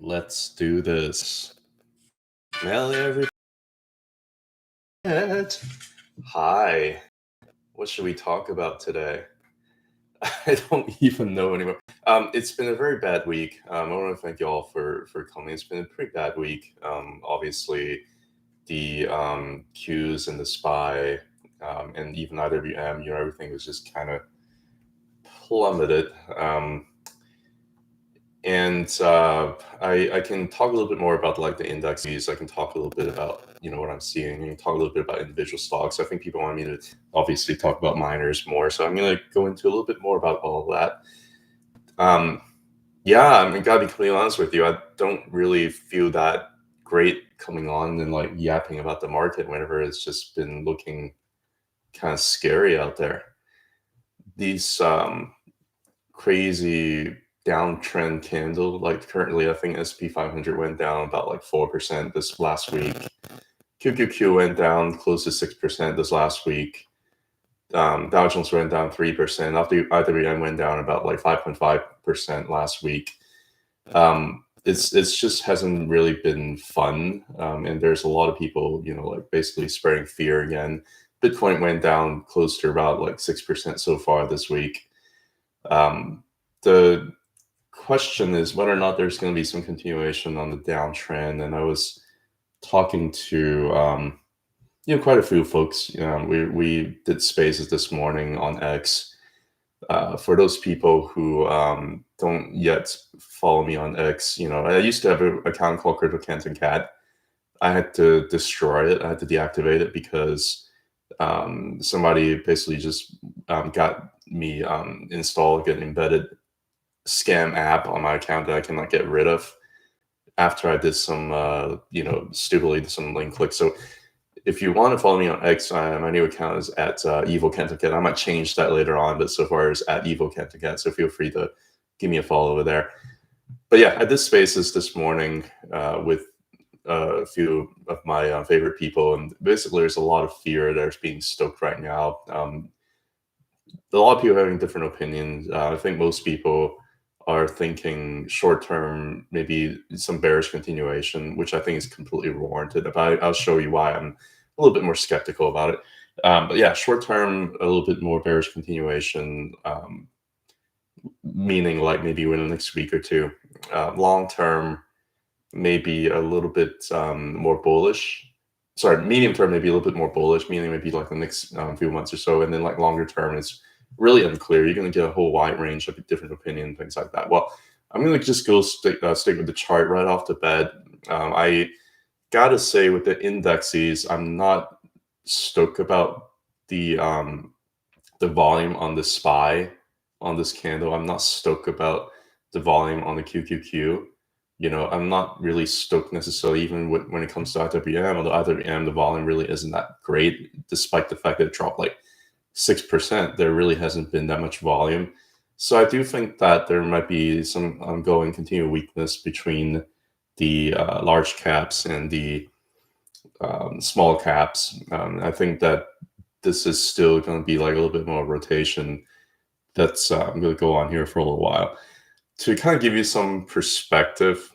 Let's do this. Well, everybody. Hi. What should we talk about today? I don't even know anymore. It's been a very bad week. I want to thank you all for coming. It's been a pretty bad week. Obviously, the Qs and the SPY and even IWM, everything was just kind of plummeted. And I can talk a little bit more about like the indexes. I can talk a little bit about what I'm seeing. I can talk a little bit about individual stocks. I think people want me to obviously talk about miners more, so I'm going to go into a little bit more about all of that. Yeah, I mean, gotta be completely honest with you. I don't really feel that great coming on and like yapping about the market whenever it's just been looking kind of scary out there. These crazy downtrend candle. Like currently, I think SP 500 went down about like 4% this last week. QQQ went down close to 6% this last week. Dow Jones went down 3%. After IREN went down about like 5.5% last week. It's just hasn't really been fun. And there's a lot of people, like basically spreading fear again. Bitcoin went down close to about like 6% so far this week. The question is whether or not there's going to be some continuation on the downtrend. And I was talking to quite a few folks. We did spaces this morning on X. For those people who don't yet follow me on X, I used to have an account called cryptocurrencies. I had to destroy it. I had to deactivate it because somebody basically just got me installed an embedded scam app on my account that I can get rid of after I did some stupidly did some link clicks. So if you want to follow me on X, my new account is at Evil Kentucky. I might change that later on, but so far it's at Evil Kentucky. So feel free to give me a follow over there. But yeah, I did spaces this morning with a few of my favorite people, and basically there's a lot of fear that's being stoked right now. A lot of people are having different opinions. I think most people are thinking short term, maybe some bearish continuation, which I think is completely warranted. But I'll show you why I'm a little bit more skeptical about it. But yeah, short term, a little bit more bearish continuation, meaning like maybe within the next week or two. Long term, maybe a little bit more bullish. Sorry, medium term, maybe a little bit more bullish, meaning maybe like the next few months or so. And then like longer term, it's really unclear. You're going to get a whole wide range of different opinions, things like that. Well, I'm going to just go stick with the chart right off the bat. I got to say with the indexes, I'm not stoked about the volume on the SPY on this candle. I'm not stoked about the volume on the QQQ. I'm not really stoked necessarily even when it comes to IWM. Although IWM, the volume really isn't that great, despite the fact that it dropped like 6%. There really hasn't been that much volume. So I do think that there might be some ongoing continued weakness between the large caps and the small caps. I think that this is still going to be like a little bit more rotation that's going to go on here for a little while. To kind of give you some perspective,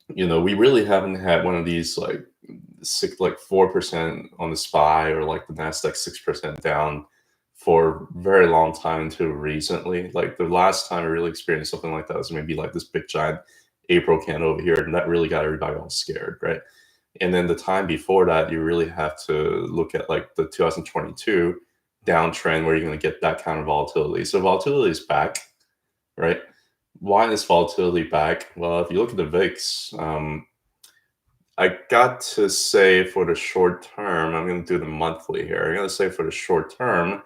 we really haven't had one of these like 4% on the SPY or like the Nasdaq 6% down for a very long time until recently. Like the last time I really experienced something like that was maybe like this big giant April candle over here, and that really got everybody all scared, right? And then the time before that, you really have to look at like the 2022 downtrend where you're going to get that kind of volatility. So volatility is back, right? Why is volatility back? Well, if you look at the VIX, I got to say for the short term, I'm going to do the monthly here. I'm going to say for the short term,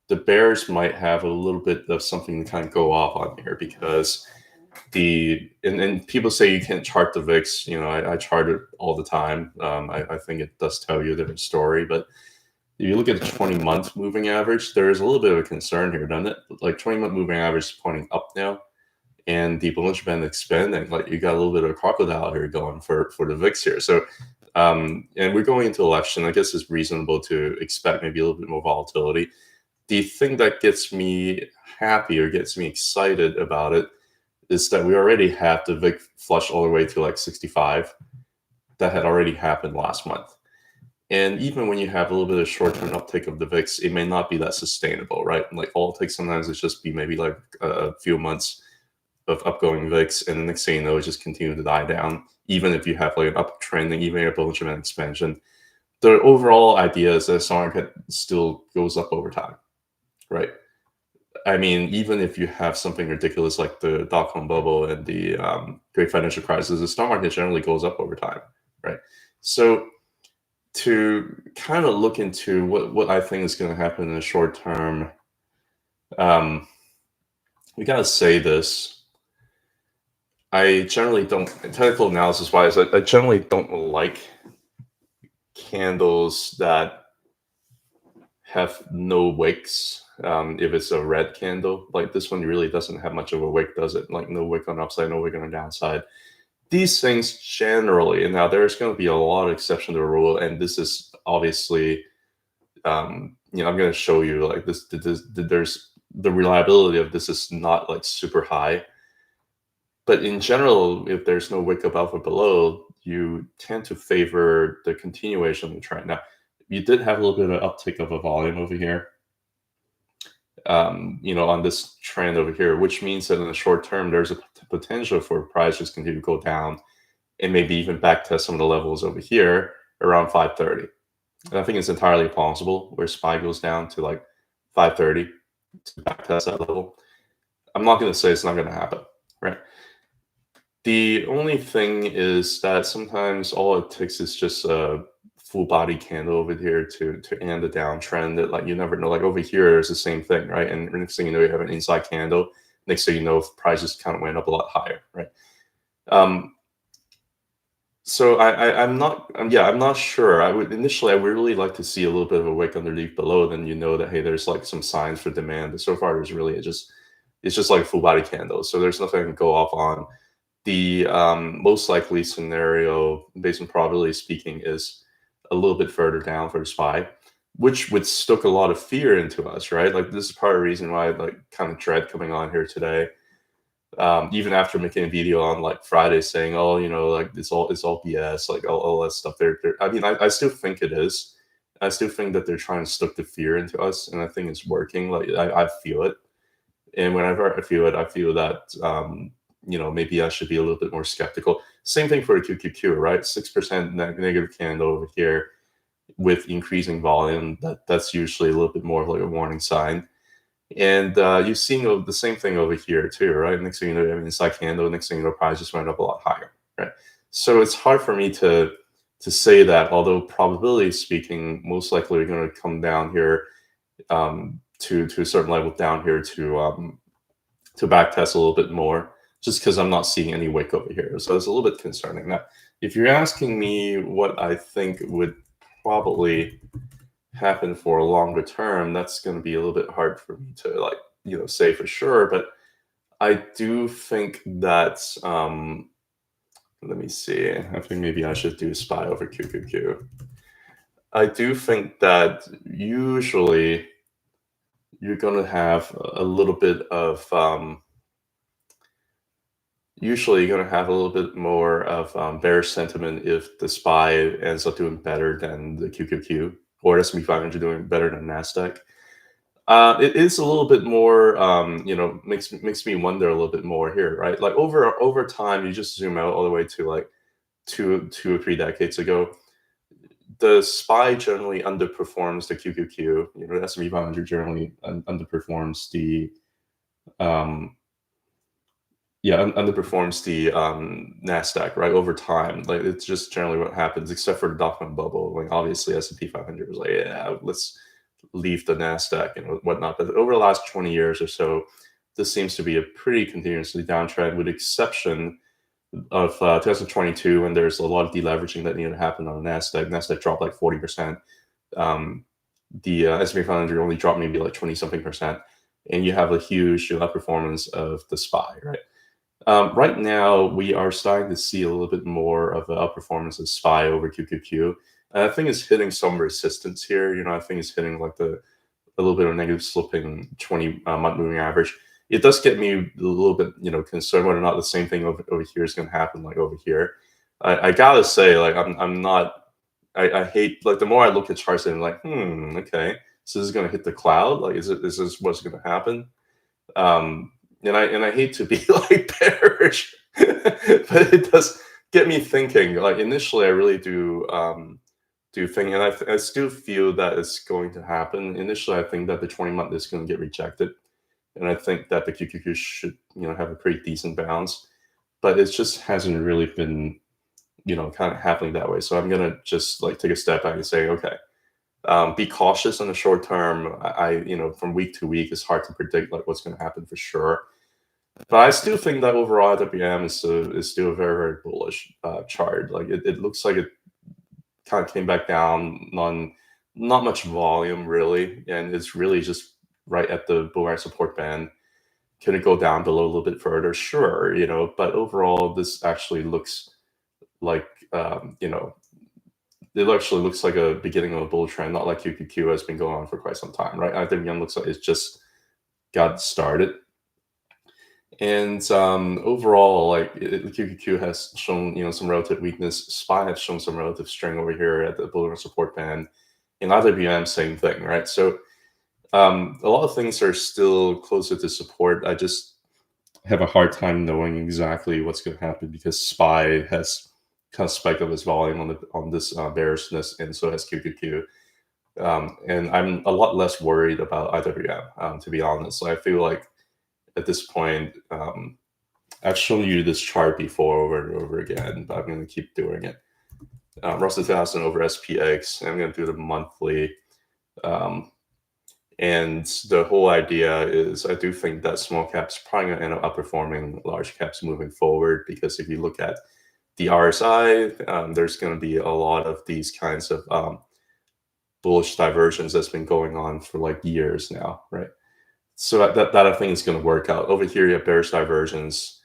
the bears might have a little bit of something to kind of go off on here because and people say you can't chart the VIX. I chart it all the time. I think it does tell you a different story, but if you look at the 20-month moving average, there is a little bit of a concern here, doesn't it? Like 20-month moving average is pointing up now, and the Bollinger Band expanding. Like you got a little bit of a crocodile here going for the VIX here. So, and we're going into election. I guess it's reasonable to expect maybe a little bit more volatility. The thing that gets me happy or gets me excited about it is that we already have the VIX flush all the way to like 65. That had already happened last month. And even when you have a little bit of short-term uptake of the VIX, it may not be that sustainable, right? Like all it takes sometimes is just be maybe like a few months of upgoing VIX, and the next thing you know, it just continue to die down. Even if you have like an uptrend and even a bullish demand expansion, the overall idea is that the market still goes up over time, right? I mean, even if you have something ridiculous like the dot-com bubble and the great financial crisis, the stock market generally goes up over time, right? So to kind of look into what I think is going to happen in the short term, we got to say this. I generally don't, technical analysis wise, I generally don't like candles that have no wicks. If it's a red candle, like this one really doesn't have much of a wick, does it? Like no wick on the upside, no wick on the downside. These things generally, and now there's going to be a lot of exception to the rule, and this is obviously, I'm going to show you like this. There's the reliability of this is not like super high, but in general, if there's no wick above or below, you tend to favor the continuation of the trend. Now, you did have a little bit of an uptick of a volume over here, on this trend over here, which means that in the short term, there's a potential for prices continue to go down and maybe even back test some of the levels over here around 530. And I think it's entirely possible where SPY goes down to like 530 to back test that level. I'm not going to say it's not going to happen, right? The only thing is that sometimes all it takes is just a full body candle over here to end the downtrend. That like you never know. Like over here is the same thing, right? And next thing you know, you have an inside candle. Next thing you know, prices kind of went up a lot higher, right? So I'm not sure. I would really like to see a little bit of a wick underneath below. Then you know that hey, there's like some signs for demand. But so far, there's really it's just like a full body candle. So there's nothing I can go off on. The most likely scenario, based on probability speaking, is a little bit further down for the SPY, which would stoke a lot of fear into us, right? Like this is part of the reason why I like kind of dread coming on here today. Even after making a video on like Friday saying, oh, like it's all BS, like all that stuff. I mean, I still think it is. I still think that they're trying to stoke the fear into us, and I think it's working. Like I feel it, and whenever I feel it, I feel that maybe I should be a little bit more skeptical. Same thing for the QQQ, right? 6% negative candle over here with increasing volume. That's usually a little bit more of like a warning sign. And you've seen the same thing over here too, right? Next thing you know, you have an inside candle. Next thing you know, price just went up a lot higher, right? So it's hard for me to say that, although probability speaking, most likely we're going to come down here to a certain level down here to back test a little bit more, just because I'm not seeing any wick over here. So it's a little bit concerning. Now, if you're asking me what I think would probably happen for a longer term, that's going to be a little bit hard for me to say for sure. But I do think that, let me see, I think maybe I should do SPY over QQQ. I do think that usually you're going to have a little bit of, more of bearish sentiment if the SPY ends up doing better than the QQQ or S&P 500 doing better than NASDAQ. It is a little bit more, makes me wonder a little bit more here, right? Like over time, you just zoom out all the way to like two or 3 decades ago. The SPY generally underperforms the QQQ. The S&P 500 generally underperforms the NASDAQ, right, over time. Like it's just generally what happens, except for the dot-com bubble. Like obviously S&P 500 was like, yeah, let's leave the NASDAQ and whatnot. But over the last 20 years or so, this seems to be a pretty continuously downtrend, with the exception of 2022, when there's a lot of deleveraging that needed to happen on the NASDAQ. NASDAQ dropped like 40%. The S&P 500 only dropped maybe like 20-something%. And you have a huge outperformance of the SPY, right? Right now, we are starting to see a little bit more of an outperformance of SPY over QQQ. And I think it's hitting some resistance here. I think it's hitting like a little bit of negative sloping 20-month moving average. it does get me a little bit, concerned whether or not the same thing over here is going to happen like over here. I gotta say, like, I'm not. I hate, like, the more I look at charts and I'm like, okay, so this is going to hit the cloud. Like, is this what's going to happen? Um, and I hate to be like bearish, but it does get me thinking. Like, initially, I really do think, and I still feel that it's going to happen. Initially, I think that the 20-month is going to get rejected, and I think that the QQQ should, have a pretty decent bounce, but it just hasn't really been, kind of happening that way. So I'm gonna just like take a step back and say, okay, be cautious in the short term. From week to week, it's hard to predict like what's going to happen for sure. But I still think that overall IWM is still a very, very bullish chart. Like, it looks like it kind of came back down on not much volume really, and it's really just right at the bull market support band. Can it go down below a little bit further? Sure, but overall, this actually looks like, it actually looks like a beginning of a bull trend, not like QQQ has been going on for quite some time, right? IWM looks like it's just got started. And overall, like, QQQ has shown, some relative weakness. SPY has shown some relative strength over here at the bull support band. In IWM, same thing, right? So a lot of things are still closer to support. I just have a hard time knowing exactly what's going to happen because SPY has kind of spiked up its volume on this bearishness, and so has QQQ. And I'm a lot less worried about IWM, to be honest. So I feel like at this point, I've shown you this chart before over and over again, but I'm going to keep doing it. Russell 2000 over SPX. I'm going to do the monthly. And the whole idea is, I do think that small caps probably going to end up outperforming large caps moving forward, because if you look at the RSI, there's going to be a lot of these kinds of bullish diversions that's been going on for like years now, right? So that I think is going to work out. Over here, you have bearish diversions,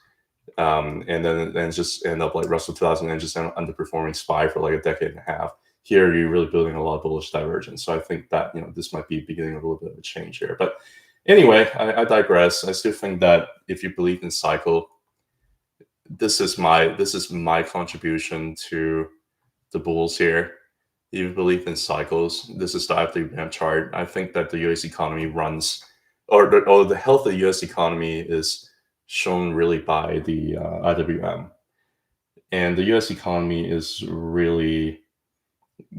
and then just end up like Russell 2000 and just end up underperforming SPY for like a decade and a half. Here, you're really building a lot of bullish divergence. So I think that, this might be beginning of a little bit of a change here. But anyway, I digress. I still think that if you believe in cycle, this is my contribution to the bulls here. If you believe in cycles, this is the IWM chart. I think that the U.S. economy runs, or the health of the U.S. economy is shown really by the IWM. And the U.S. economy is really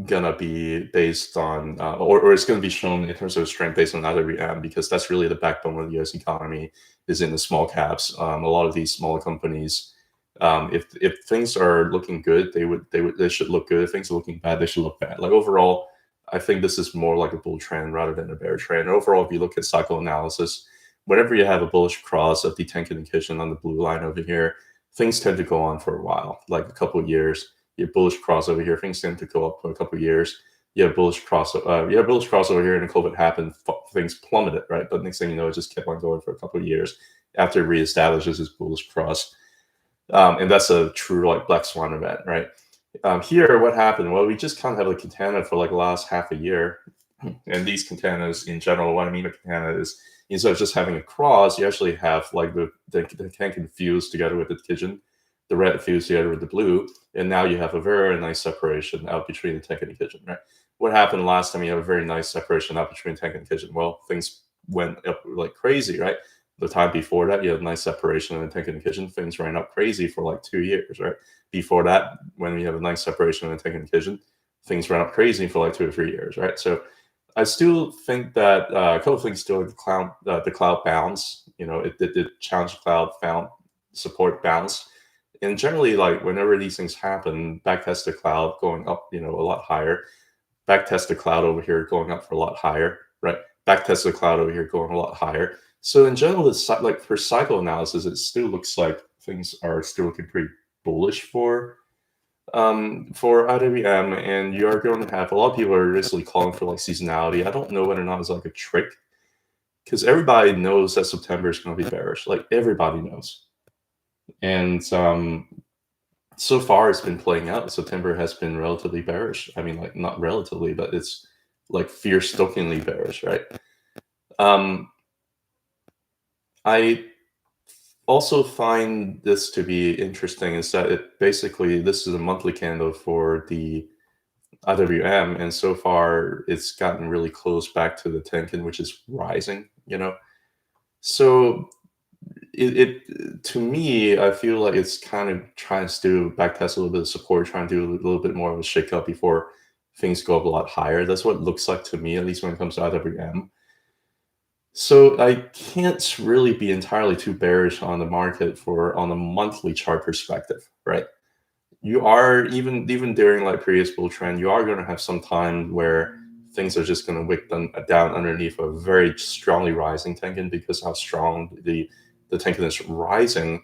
gonna be based on, or it's gonna be shown in terms of strength based on IWM, because that's really the backbone of the U.S. economy, is in the small caps. A lot of these smaller companies, if things are looking good, they should look good. If things are looking bad, they should look bad. Like, overall, I think this is more like a bull trend rather than a bear trend. Overall, if you look at cycle analysis, whenever you have a bullish cross of the Tenkan and Kishin on the blue line over here, things tend to go on for a while, like a couple of years. You have bullish cross over here, things tend to go up for a couple of years. You have bullish cross over here, and then COVID happened, things plummeted, right? But next thing you know, it just kept on going for a couple of years after it reestablishes its bullish cross. And that's a true like black swan event, right? Here, what happened? Well, we just kind of have a katana for like the last half a year. And these katanas in general, what I mean by katana is, instead of just having a cross, you actually have like the Tenkan fused together with the Kijin, the red fused together with the blue, and now you have a very nice separation out between the Tenkan and Kijin, right? What happened last time? You have a very nice separation out between Tenkan and Kijin. Well, things went up like crazy, right? The time before that, you had a nice separation in the Tenkan and Kijin. Things ran up crazy for like 2 years, right? Before that, when we have a nice separation in the Tenkan and Kijin, things ran up crazy for like 2 or 3 years, right? So I still think that a couple of things still, the cloud bounce. It did challenge cloud, found support bounce. And generally, like, whenever these things happen, backtest the cloud going up, a lot higher. Backtest the cloud over here going up for a lot higher, right? Backtest the cloud over here going a lot higher. So in general, it's like for cycle analysis, it still looks like things are still looking pretty bullish for IWM, and you are going to have a lot of people are basically calling for like seasonality. I don't know whether or not it's like a trick, because everybody knows that September is going to be bearish. Like, everybody knows. And so far it's been playing out. September has been relatively bearish. I mean, like, not relatively, but it's like fierce-stokingly bearish, right? I also find this to be interesting is that it basically this is a monthly candle for the IWM, and so far it's gotten really close back to the Tenkin, which is rising. So it to me, I feel like it's kind of trying to do backtest a little bit of support, trying to do a little bit more of a shake up before things go up a lot higher. That's what it looks like to me, at least when it comes to IWM. So I can't really be entirely too bearish on the market for on a monthly chart perspective, right? You are even during like previous bull trend, you are going to have some time where things are just going to wick down underneath a very strongly rising Tenkin because how strong the Tenkin is rising.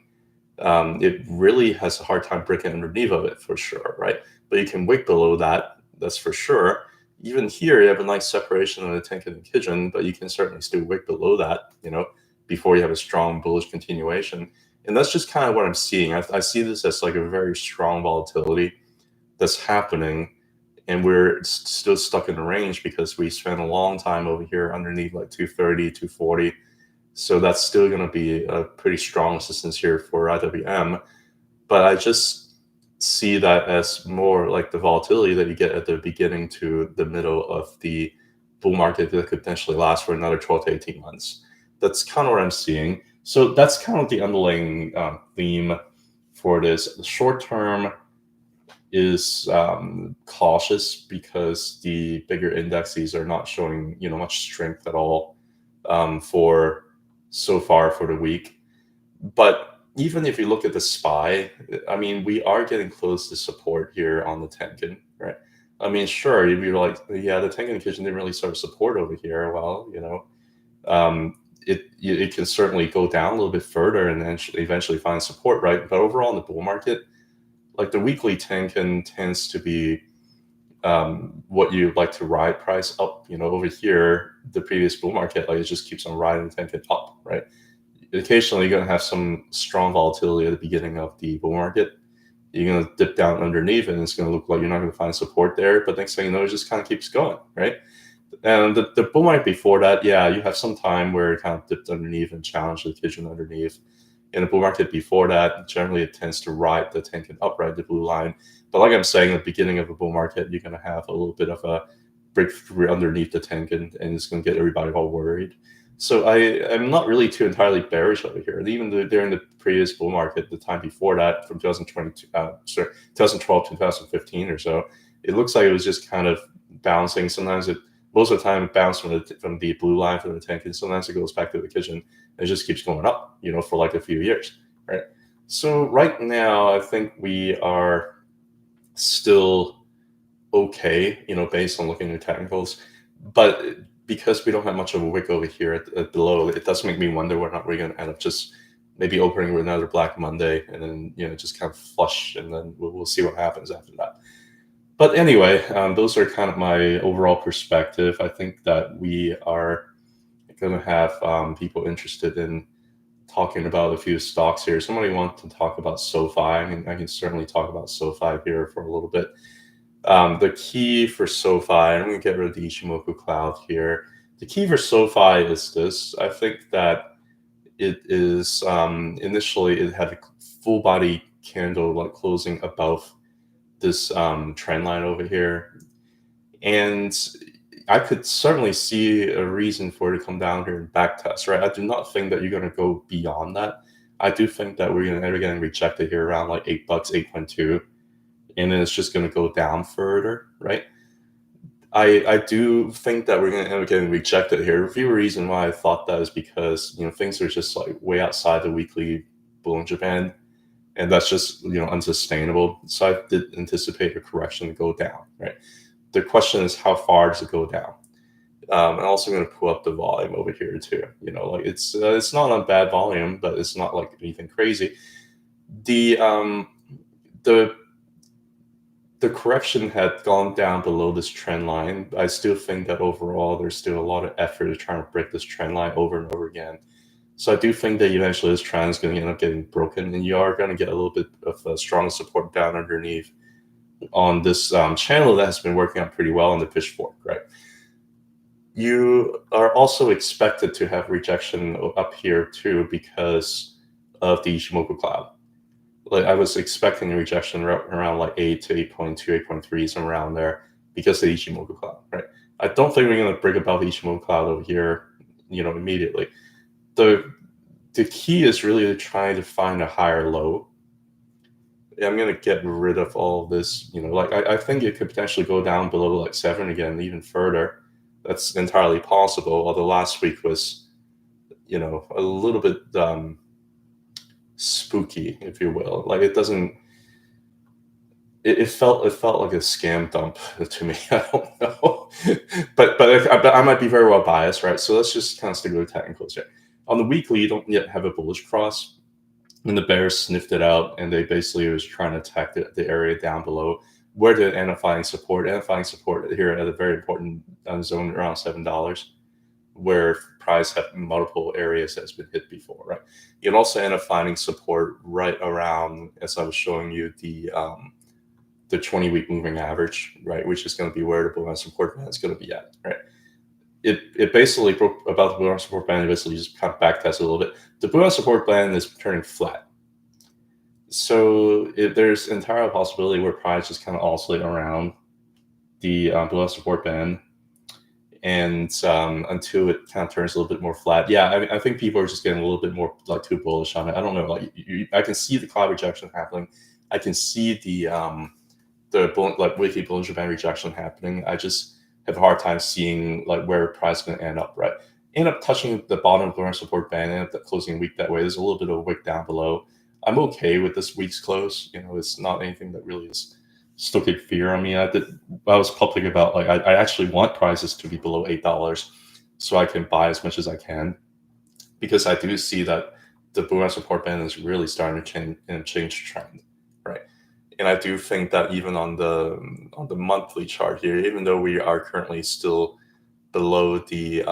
It really has a hard time breaking underneath of it for sure, right? But you can wick below that, that's for sure. Even here, you have a nice separation of the Tenkin and Kijun, but you can certainly still wick below that, before you have a strong bullish continuation. And that's just kind of what I'm seeing. I see this as like a very strong volatility that's happening, and we're still stuck in the range because we spent a long time over here underneath like 230, 240. So that's still going to be a pretty strong resistance here for IWM. But I just see that as more like the volatility that you get at the beginning to the middle of the bull market that could potentially last for another 12 to 18 months. That's kind of what I'm seeing. So that's kind of the underlying theme for this. The short term is cautious because the bigger indexes are not showing much strength at all for so far for the week. But even if you look at the SPY, I mean, we are getting close to support here on the Tenkin, right? I mean, sure, you'd be like, yeah, the Tenkin Kitchen didn't really start support over here. Well, it can certainly go down a little bit further and then eventually find support, right? But overall in the bull market, like the weekly Tenkin tends to be what you like to ride price up. Over here, the previous bull market, like it just keeps on riding Tenkin up, right? Occasionally, you're going to have some strong volatility at the beginning of the bull market. You're going to dip down underneath, and it's going to look like you're not going to find support there. But next thing you know, it just kind of keeps going, right? And the bull market before that, yeah, you have some time where it kind of dipped underneath and challenged the Kitchen underneath. In the bull market before that, generally it tends to ride the Tenkin up, right, the blue line. But like I'm saying, at the beginning of a bull market, you're going to have a little bit of a breakthrough underneath the Tenkin, and it's going to get everybody all worried. So I'm not really too entirely bearish over here. Even during the previous bull market, the time before that, from 2012 to 2015 or so, it looks like it was just kind of bouncing. Most of the time, it bounced from the blue line from the Tenkin. Sometimes it goes back to the Kitchen. And it just keeps going up, for like a few years, right? So right now, I think we are still okay, based on looking at technicals, but because we don't have much of a wick over here at below, it does make me wonder whether or not we're going to end up just maybe opening with another Black Monday and then just kind of flush, and then we'll see what happens after that. But anyway, those are kind of my overall perspective. I think that we are going to have people interested in talking about a few stocks here. Somebody wants to talk about SOFI. I can certainly talk about SOFI here for a little bit. The key for SOFI, I'm going to get rid of the Ichimoku cloud here. The key for SOFI is this. I think that it is initially it had a full body candle like closing above this trend line over here, and I could certainly see a reason for it to come down here and back test, right? I do not think that you're going to go beyond that. I do think that we're going to end up getting rejected here around like $8, 8.2, and then it's just going to go down further, right? I do think that we're going to end up getting rejected here. A few reasons why I thought that is because things are just like way outside the weekly Bollinger Band, and that's just unsustainable. So I did anticipate a correction to go down, right? The question is how far does it go down? I'm also going to pull up the volume over here too. Like it's not a bad volume, but it's not like anything crazy. The correction had gone down below this trend line. I still think that overall there's still a lot of effort to try to break this trend line over and over again. So I do think that eventually this trend is going to end up getting broken, and you are going to get a little bit of a strong support down underneath on this channel that has been working out pretty well on the pitchfork, right? you are also expected to have rejection up here too because of the Ichimoku cloud. Like I was expecting a rejection around like 8 to 8.2, 8.3, somewhere around there because of the Ichimoku cloud, right? I don't think we're going to break above the Ichimoku cloud over here, immediately. The key is really to try to find a higher low. I'm going to get rid of all this, like I think it could potentially go down below like 7 again, even further. That's entirely possible. Although last week was, a little bit spooky, if you will. Like it doesn't. It felt like a scam dump to me. I don't know, but I might be very well biased, right? So let's just kind of stick with the technicals here. On the weekly, you don't yet have a bullish cross. And the bears sniffed it out, and they basically was trying to attack the area down below where the end up finding support. End up finding support here at a very important zone around $7, where price had multiple areas that's been hit before, right? You can also end up finding support right around, as I was showing you, the 20-week moving average, right, which is going to be where the bull support band is going to be at, right? It basically broke about the bull support band, basically just kind of backtest a little bit. The bull support band is turning flat. So there's entire possibility where price just kind of oscillate around the bull support band and until it kind of turns a little bit more flat. Yeah, I think people are just getting a little bit more like too bullish on it. I don't know, like I can see the cloud rejection happening. I can see the weekly Bollinger Band rejection happening. I just have a hard time seeing like where price is going to end up, right? End up touching the bottom of the support band, end up closing a week that way. There's a little bit of a wick down below. I'm okay with this week's close. It's not anything that really is stoking fear on me. I was public about like I actually want prices to be below $8 so I can buy as much as I can, because I do see that the Bollinger support band is really starting to change trend, right? And I do think that even on the monthly chart here, even though we are currently still below the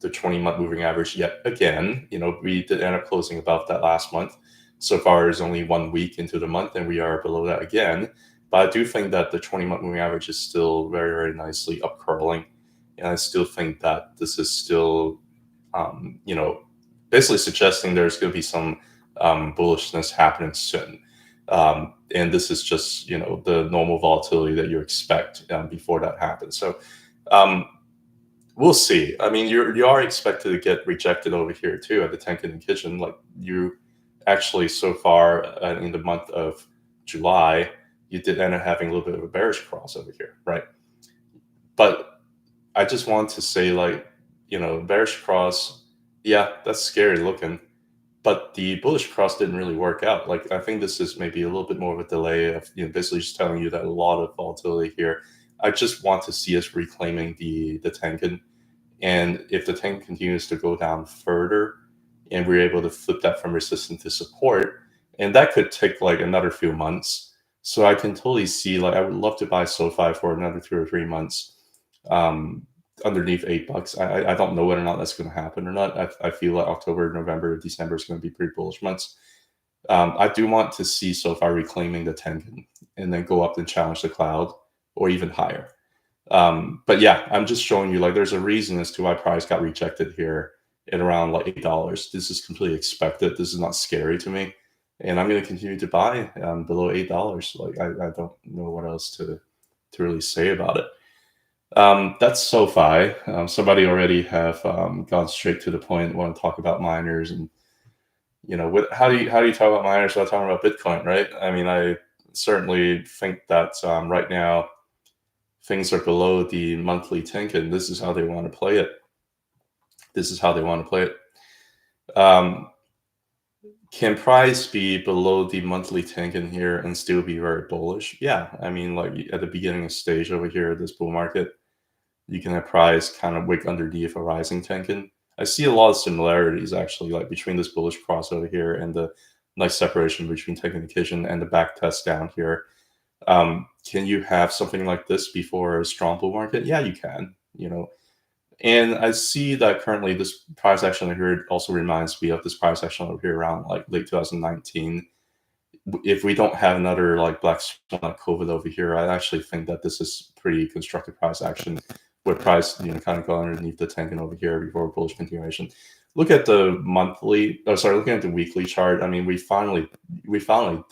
20-month moving average yet again, we did end up closing above that last month. So far, it's only 1 week into the month, and we are below that again. But I do think that the 20-month moving average is still very, very nicely up curling, and I still think that this is still, basically suggesting there's going to be some bullishness happening soon. And this is just, the normal volatility that you expect before that happens. So we'll see. I mean, you are expected to get rejected over here too at the Tenkan and Kitchen. Like you actually so far in the month of July, you did end up having a little bit of a bearish cross over here, right? But I just want to say, like, bearish cross, yeah, that's scary looking. But the bullish cross didn't really work out. Like, I think this is maybe a little bit more of a delay of, basically just telling you that a lot of volatility here. I just want to see us reclaiming the Tenkan. And if the Tenkan continues to go down further and we're able to flip that from resistance to support, and that could take like another few months. So I can totally see, like, I would love to buy SOFI for another 2 or 3 months. Underneath $8. I don't know whether or not that's going to happen or not. I feel like October, November, December is going to be pretty bullish months. I do want to see SoFi reclaiming the Tenkan and then go up and challenge the cloud or even higher. But yeah, I'm just showing you, like, there's a reason as to why price got rejected here at around like $8. This is completely expected. This is not scary to me, and I'm going to continue to buy below $8. Like I don't know what else to really say about it. That's SoFi. Somebody already have gone straight to the point, want to talk about miners, and how do you talk about miners without talking about Bitcoin, right? I mean, I certainly think that right now things are below the monthly Tenkan. This is how they want to play it. Can price be below the monthly Tenkan here and still be very bullish? Yeah, I mean, like at the beginning of stage over here, this bull market, you can have price kind of wick underneath a rising Tenkan. I see a lot of similarities actually, like between this bullish cross over here and the nice separation between Tenkan and Kitchen and the back test down here. Can you have something like this before a strong bull market? Yeah, you can, And I see that currently this price action over here also reminds me of this price action over here around like late 2019. If we don't have another like black swan like COVID over here, I actually think that this is pretty constructive price action with price kind of go underneath the tanking over here before bullish continuation. Look at the monthly, looking at the weekly chart. I mean, we finally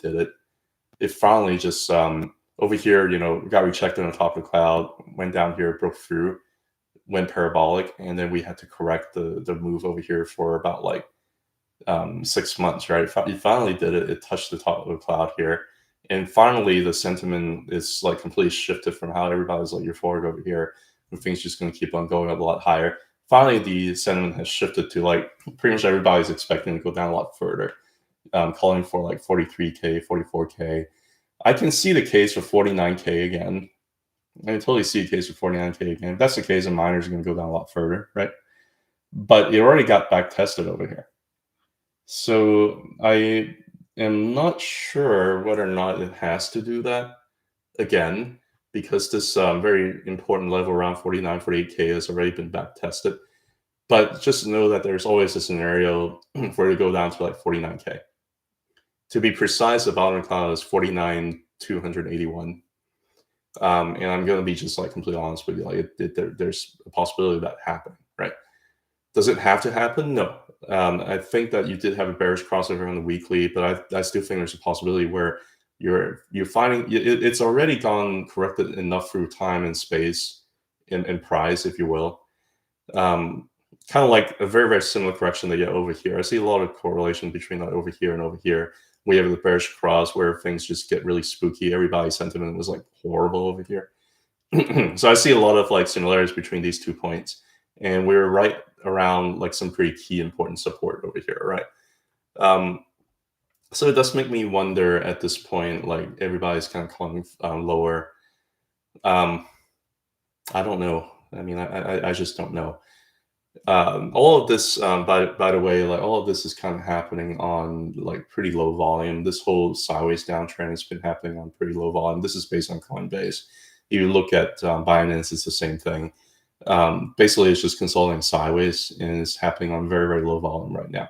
did it. It finally just over here, got rejected on top of the cloud, went down here, broke through, went parabolic, and then we had to correct the move over here for about like 6 months, right? It finally did it. It touched the top of the cloud here. And finally, the sentiment is like completely shifted from how everybody's like euphoric over here, and things just going to keep on going up a lot higher. Finally, the sentiment has shifted to like pretty much everybody's expecting to go down a lot further, calling for like 43K, 44K. I can see the case for 49K again. I can totally see a case for 49K again. If that's the case, the miners are going to go down a lot further, right? But it already got back tested over here. So I am not sure whether or not it has to do that again, because this very important level around 49, 48K has already been back tested. But just know that there's always a scenario for it to go down to like 49K. To be precise, the bottom cloud is 49,281. And I'm going to be just like completely honest with you. Like there's a possibility of that happening, right? Does it have to happen? No. I think that you did have a bearish crossover on the weekly, but I still think there's a possibility where you're finding it's already gone corrected enough through time and space and price, if you will. Kind of like a very, very similar correction that you get over here. I see a lot of correlation between that over here and over here. We have the bearish cross where things just get really spooky. Everybody's sentiment was like horrible over here. So I see a lot of like similarities between these 2 points. And we're right around like some pretty key important support over here, right? So it does make me wonder at this point, like everybody's kind of calling lower. I don't know. I mean, I just don't know. All of this, by the way, like all of this is kind of happening on like pretty low volume. This whole sideways downtrend has been happening on pretty low volume. This is based on Coinbase. If you look at Binance, it's the same thing. Basically, it's just consolidating sideways, and it's happening on very, very low volume right now.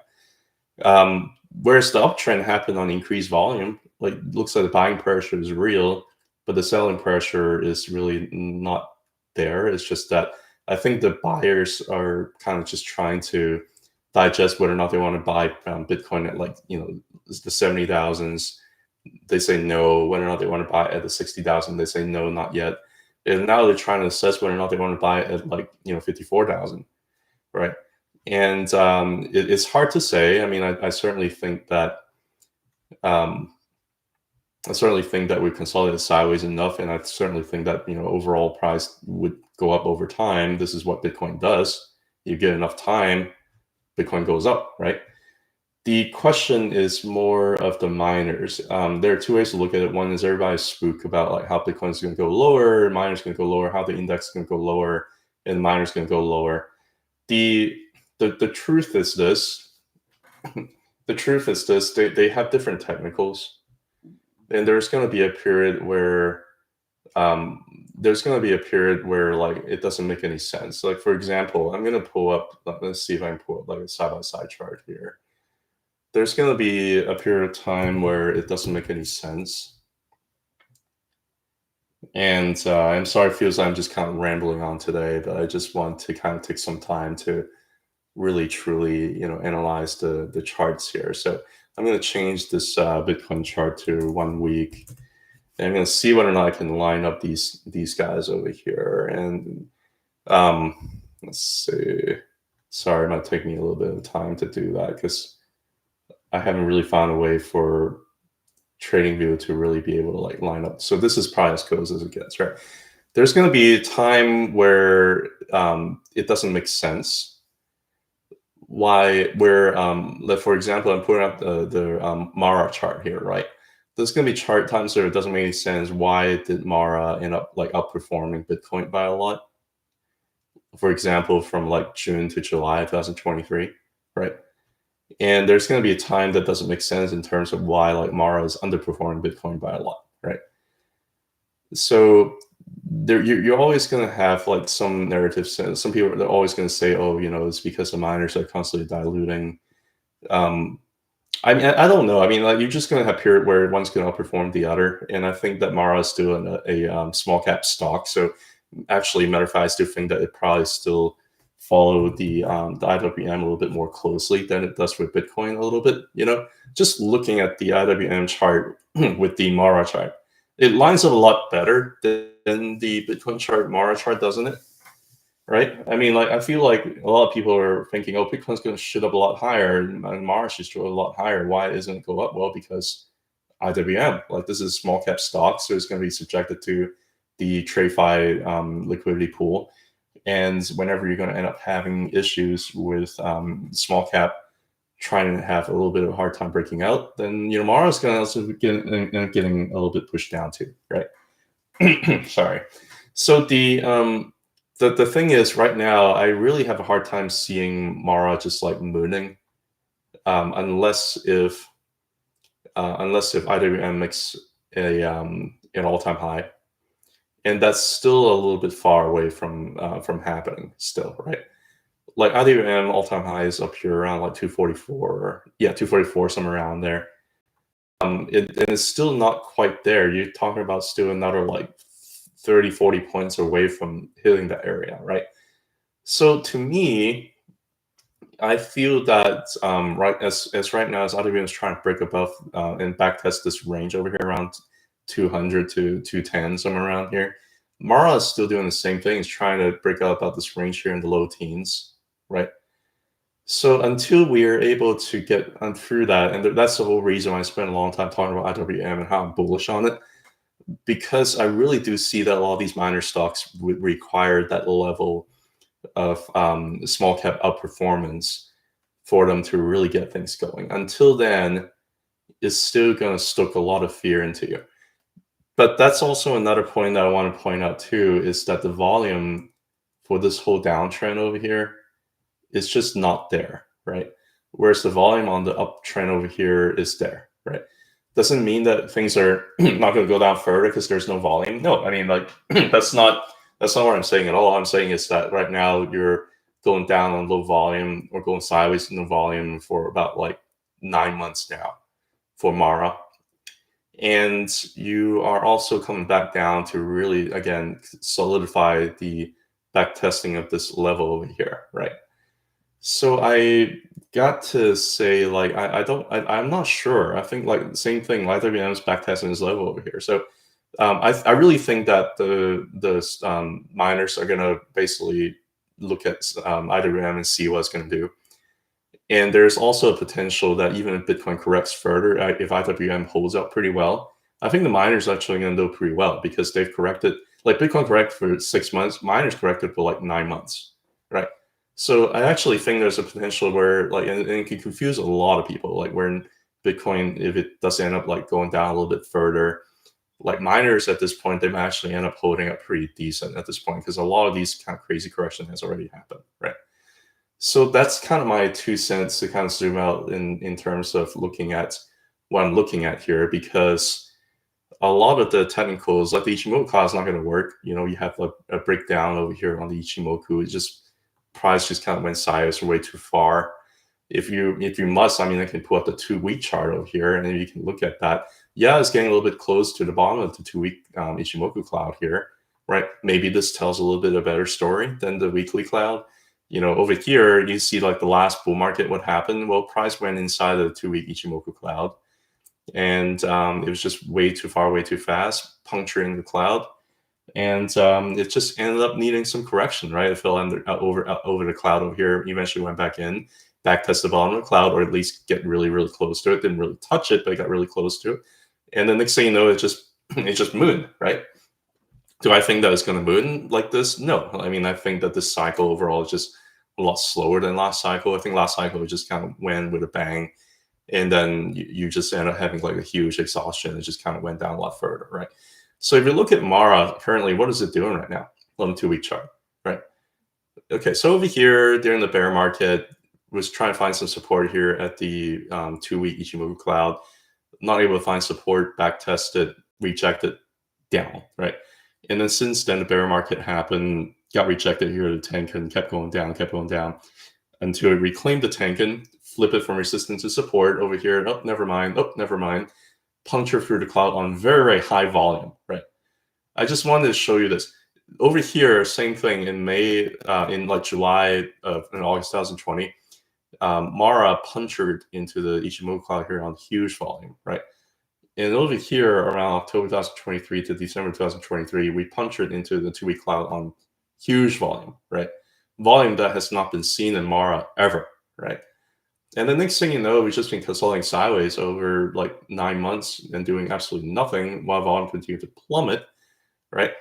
Whereas the uptrend happened on increased volume, like looks like the buying pressure is real, but the selling pressure is really not there. It's just that I think the buyers are kind of just trying to digest whether or not they want to buy Bitcoin at like, the 70,000s. They say no. Whether or not they want to buy at the 60,000, they say no, not yet. And now they're trying to assess whether or not they want to buy it at like, 54,000, right? And it's hard to say. I mean, I certainly think that we've consolidated sideways enough, and I certainly think that overall price would go up over time. This is what Bitcoin does. You get enough time, Bitcoin goes up, right? The question is more of the miners. There are two ways to look at it. One is everybody's spook about like how Bitcoin is going to go lower, miners going to go lower, how the index is going to go lower, and miners going to go lower. The truth is this. The truth is this. They have different technicals, and there's going to be a period where like it doesn't make any sense. Like for example, I'm going to pull up. Let's see if I can pull up like a side-by-side chart here. There's going to be a period of time where it doesn't make any sense. And I'm sorry, it feels like I'm just kind of rambling on today, but I just want to kind of take some time to really, truly, analyze the charts here. So I'm going to change this Bitcoin chart to 1 week. And I'm going to see whether or not I can line up these guys over here. And let's see. Sorry, it might take me a little bit of time to do that because I haven't really found a way for TradingView to really be able to like line up. So this is probably as close as it gets, right? There's going to be a time where it doesn't make sense. Why? Where, like for example, I'm putting up the Mara chart here, right? There's going to be chart times where it doesn't make any sense. Why did Mara end up like outperforming Bitcoin by a lot? For example, from like June to July 2023, right? And there's going to be a time that doesn't make sense in terms of why like Mara is underperforming Bitcoin by a lot, right? So you're always going to have like some narratives. Some people are always going to say, oh, it's because the miners are constantly diluting. I mean, I don't know. I mean, like you're just going to have a period where one's going to outperform the other. And I think that Mara is still a small cap stock. So Actually, matter of fact, I still think that it probably still follow the IWM a little bit more closely than it does with Bitcoin a little bit. Just looking at the IWM chart with the Mara chart, it lines up a lot better than the Bitcoin chart, Mara chart, doesn't it? Right? I mean, like, I feel like a lot of people are thinking, oh, Bitcoin's going to shoot up a lot higher and Mara should shoot up a lot higher. Why isn't it go up? Well, because IWM, like, this is small cap stock, so it's going to be subjected to the TradFi liquidity pool. And whenever you're going to end up having issues with small cap trying to have a little bit of a hard time breaking out, then Mara is going to also end up getting a little bit pushed down too, right? Sorry. So the thing is, right now, I really have a hard time seeing Mara just like mooning, unless if IWM makes an all-time high, and that's still a little bit far away from happening still, right? Like, IWM all-time high is up here around like 244, 244, somewhere around there. And it's still not quite there. You're talking about still another like 30, 40 points away from hitting that area, right? So to me, I feel that right now, as IWM is trying to break above and backtest this range over here around 200 to 210, somewhere around here, Mara is still doing the same thing. It's trying to break out about this range here in the low teens, right? So until we are able to get through that, and that's the whole reason why I spent a long time talking about IWM and how I'm bullish on it, because I really do see that a lot of these miner stocks would require that level of small cap outperformance for them to really get things going. Until then, it's still going to stoke a lot of fear into you. But that's also another point that I want to point out too, is that the volume for this whole downtrend over here is just not there, right? Whereas the volume on the uptrend over here is there, right? Doesn't mean that things are not going to go down further because there's no volume. No, I mean, like, that's not what I'm saying at all. I'm saying is that right now you're going down on low volume or going sideways in the volume for about like 9 months now for Mara. And you are also coming back down to really, again, solidify the back testing of this level over here, right? So I got to say, like, I'm not sure. I think, like, the same thing, like, IWM's backtesting this level over here. So I really think that the miners are going to basically look at IWM and see what it's going to do. And there's also a potential that even if Bitcoin corrects further, if IWM holds up pretty well, I think the miners are actually going to do pretty well because they've corrected, like, Bitcoin corrected for 6 months, miners corrected for like 9 months, right? So I actually think there's a potential where, like, and it can confuse a lot of people, like, where Bitcoin, if it does end up like going down a little bit further, like, miners at this point, they might actually end up holding up pretty decent at this point because a lot of these kind of crazy correction has already happened, right? So that's kind of my 2 cents to kind of zoom out in terms of looking at what I'm looking at here, because a lot of the technicals, like the Ichimoku cloud, is not going to work. You have a breakdown over here on the Ichimoku. It just, price just kind of went sideways way too far. If you must, I mean, I can pull up the 2-week chart over here and you can look at that. Yeah, it's getting a little bit close to the bottom of the 2-week Ichimoku cloud here, right? Maybe this tells a little bit of a better story than the weekly cloud. Over here, you see, like, the last bull market, what happened? Well, price went inside of the 2-week Ichimoku cloud, and it was just way too far, way too fast, puncturing the cloud, and it just ended up needing some correction, right? It fell over the cloud over here, eventually went back in, back test the bottom of the cloud, or at least get really, really close to it. Didn't really touch it, but it got really close to it, and the next thing you know, it just mooned, right? Do I think that it's going to moon like this? No. I mean, I think that this cycle overall is just a lot slower than last cycle. I think last cycle it just kind of went with a bang, and then you just end up having like a huge exhaustion. It just kind of went down a lot further, right? So if you look at Mara currently, what is it doing right now on the 2-week chart, right? Okay, so over here during the bear market, was trying to find some support here at the 2-week Ichimoku cloud. Not able to find support, back tested, rejected, down, right? And then since then, the bear market happened, got rejected here at the Tenkan, kept going down until it reclaimed the Tenkan, flip it from resistance to support over here. Oh, never mind. Puncture through the cloud on very, very high volume, right? I just wanted to show you this. Over here, same thing in May, in like July of in August 2020, Mara punctured into the Ichimoku cloud here on huge volume, right? And over here around October 2023 to December 2023, we punctured into the 2-week cloud on huge volume, right? Volume that has not been seen in Mara ever, right? And the next thing you know, we've just been consolidating sideways over like 9 months and doing absolutely nothing while volume continued to plummet, right?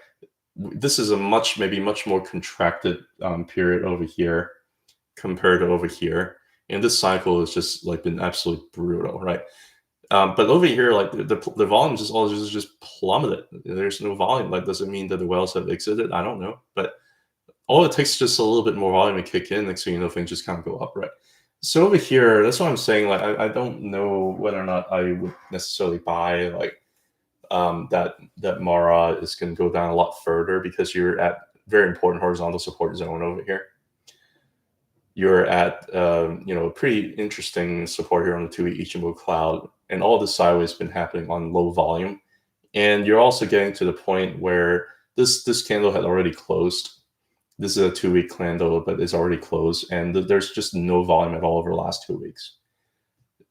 This is a maybe much more contracted period over here compared to over here. And this cycle has just like been absolutely brutal, right? But over here, like the volume just plummeted. There's no volume. That doesn't mean that the whales have exited. I don't know, but all it takes is just a little bit more volume to kick in. Next thing you know, things just kind of go up, right? So over here, that's what I'm saying. Like I don't know whether or not I would necessarily buy like that Mara is going to go down a lot further because you're at very important horizontal support zone over here. You're at pretty interesting support here on the 2-week Ichimoku cloud, and all this sideways has been happening on low volume. And you're also getting to the point where this candle had already closed. This is a 2-week candle, but it's already closed, and there's just no volume at all over the last 2 weeks.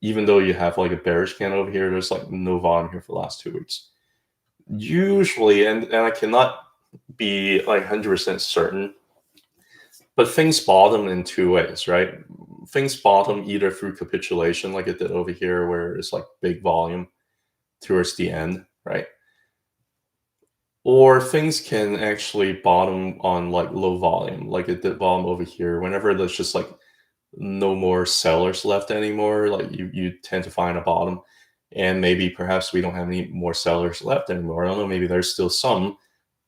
Even though you have like a bearish candle over here, there's like no volume here for the last 2 weeks. Usually, and I cannot be like 100% certain, but things bottom in 2 ways, right? Things bottom either through capitulation, like it did over here, where it's like big volume towards the end, right? Or things can actually bottom on like low volume, like it did bottom over here. Whenever there's just like no more sellers left anymore, like you tend to find a bottom. And maybe perhaps we don't have any more sellers left anymore. I don't know, maybe there's still some,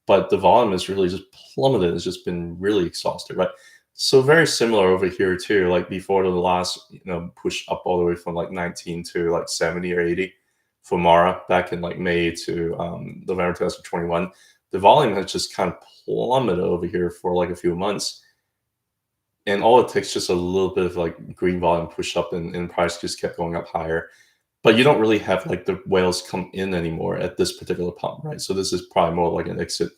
but the volume has really just plummeted. It's just been really exhausted, right? So very similar over here too, like before the last, push up all the way from like 19 to like 70 or 80 for Mara back in like May to November 2021. The volume has just kind of plummeted over here for like a few months. And all it takes just a little bit of like green volume push up and price just kept going up higher. But you don't really have like the whales come in anymore at this particular pump, right? So this is probably more like an exit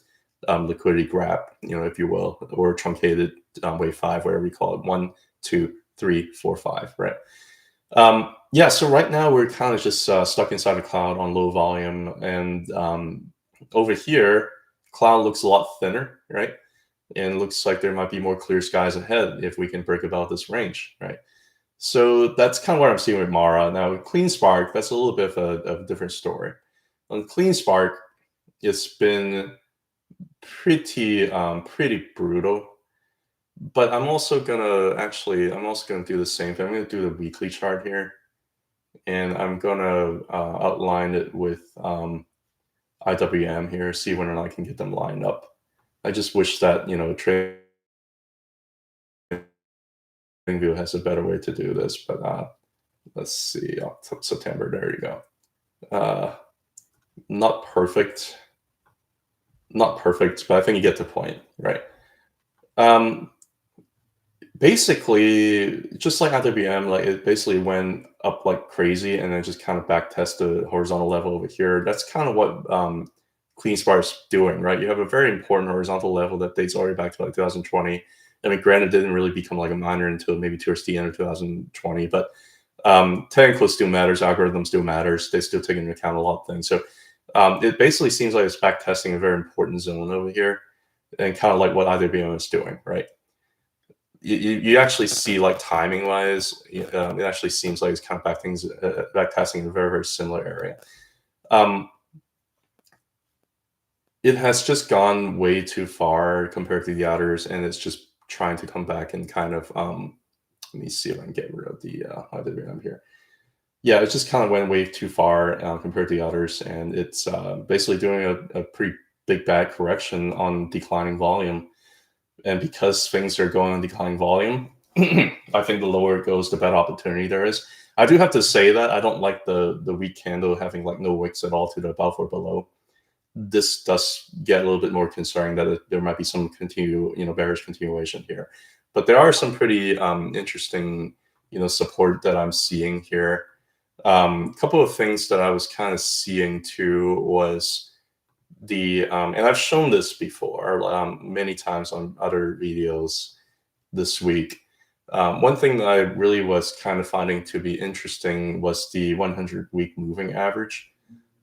liquidity grab, if you will, or truncated wave 5, whatever you call it, 1, 2, 3, 4, 5, right? Yeah, so right now we're kind of just stuck inside the cloud on low volume, and over here, cloud looks a lot thinner, right? And it looks like there might be more clear skies ahead if we can break above this range, right? So that's kind of what I'm seeing with Mara. Now, with CleanSpark, that's a little bit of a different story. On CleanSpark, it's been pretty brutal. But I'm also gonna do the same thing. I'm gonna do the weekly chart here, and I'm gonna outline it with IWM here, see whether or not I can get them lined up. I just wish that TradingView has a better way to do this, but let's see, September. There you go. Not perfect, but I think you get the point, right? Basically, just like IWM, like it basically went up like crazy and then just kind of back tested horizontal level over here. That's kind of what CleanSpark's doing, right? You have a very important horizontal level that dates already back to like 2020. I mean, granted, it didn't really become like a miner until maybe towards the end of 2020, but technical still matters, algorithm still matters. They still take into account a lot of things. So it basically seems like it's back testing a very important zone over here, and kind of like what IWM is doing, right? You actually see, like, timing wise, it actually seems like it's kind of back testing in a very, very similar area. It has just gone way too far compared to the others, and it's just trying to come back and kind of let me see if I can get rid of the IWM here. Yeah, it just kind of went way too far compared to the others, and it's basically doing a pretty big bad correction on declining volume. And because things are going on declining volume, I think the lower it goes, the better opportunity there is. I do have to say that I don't like the weak candle having like no wicks at all to the above or below. This does get a little bit more concerning that there might be some bearish continuation here. But there are some pretty interesting, support that I'm seeing here. A couple of things that I was kind of seeing too was and I've shown this before many times on other videos this week. One thing that I really was kind of finding to be interesting was the 100-week moving average.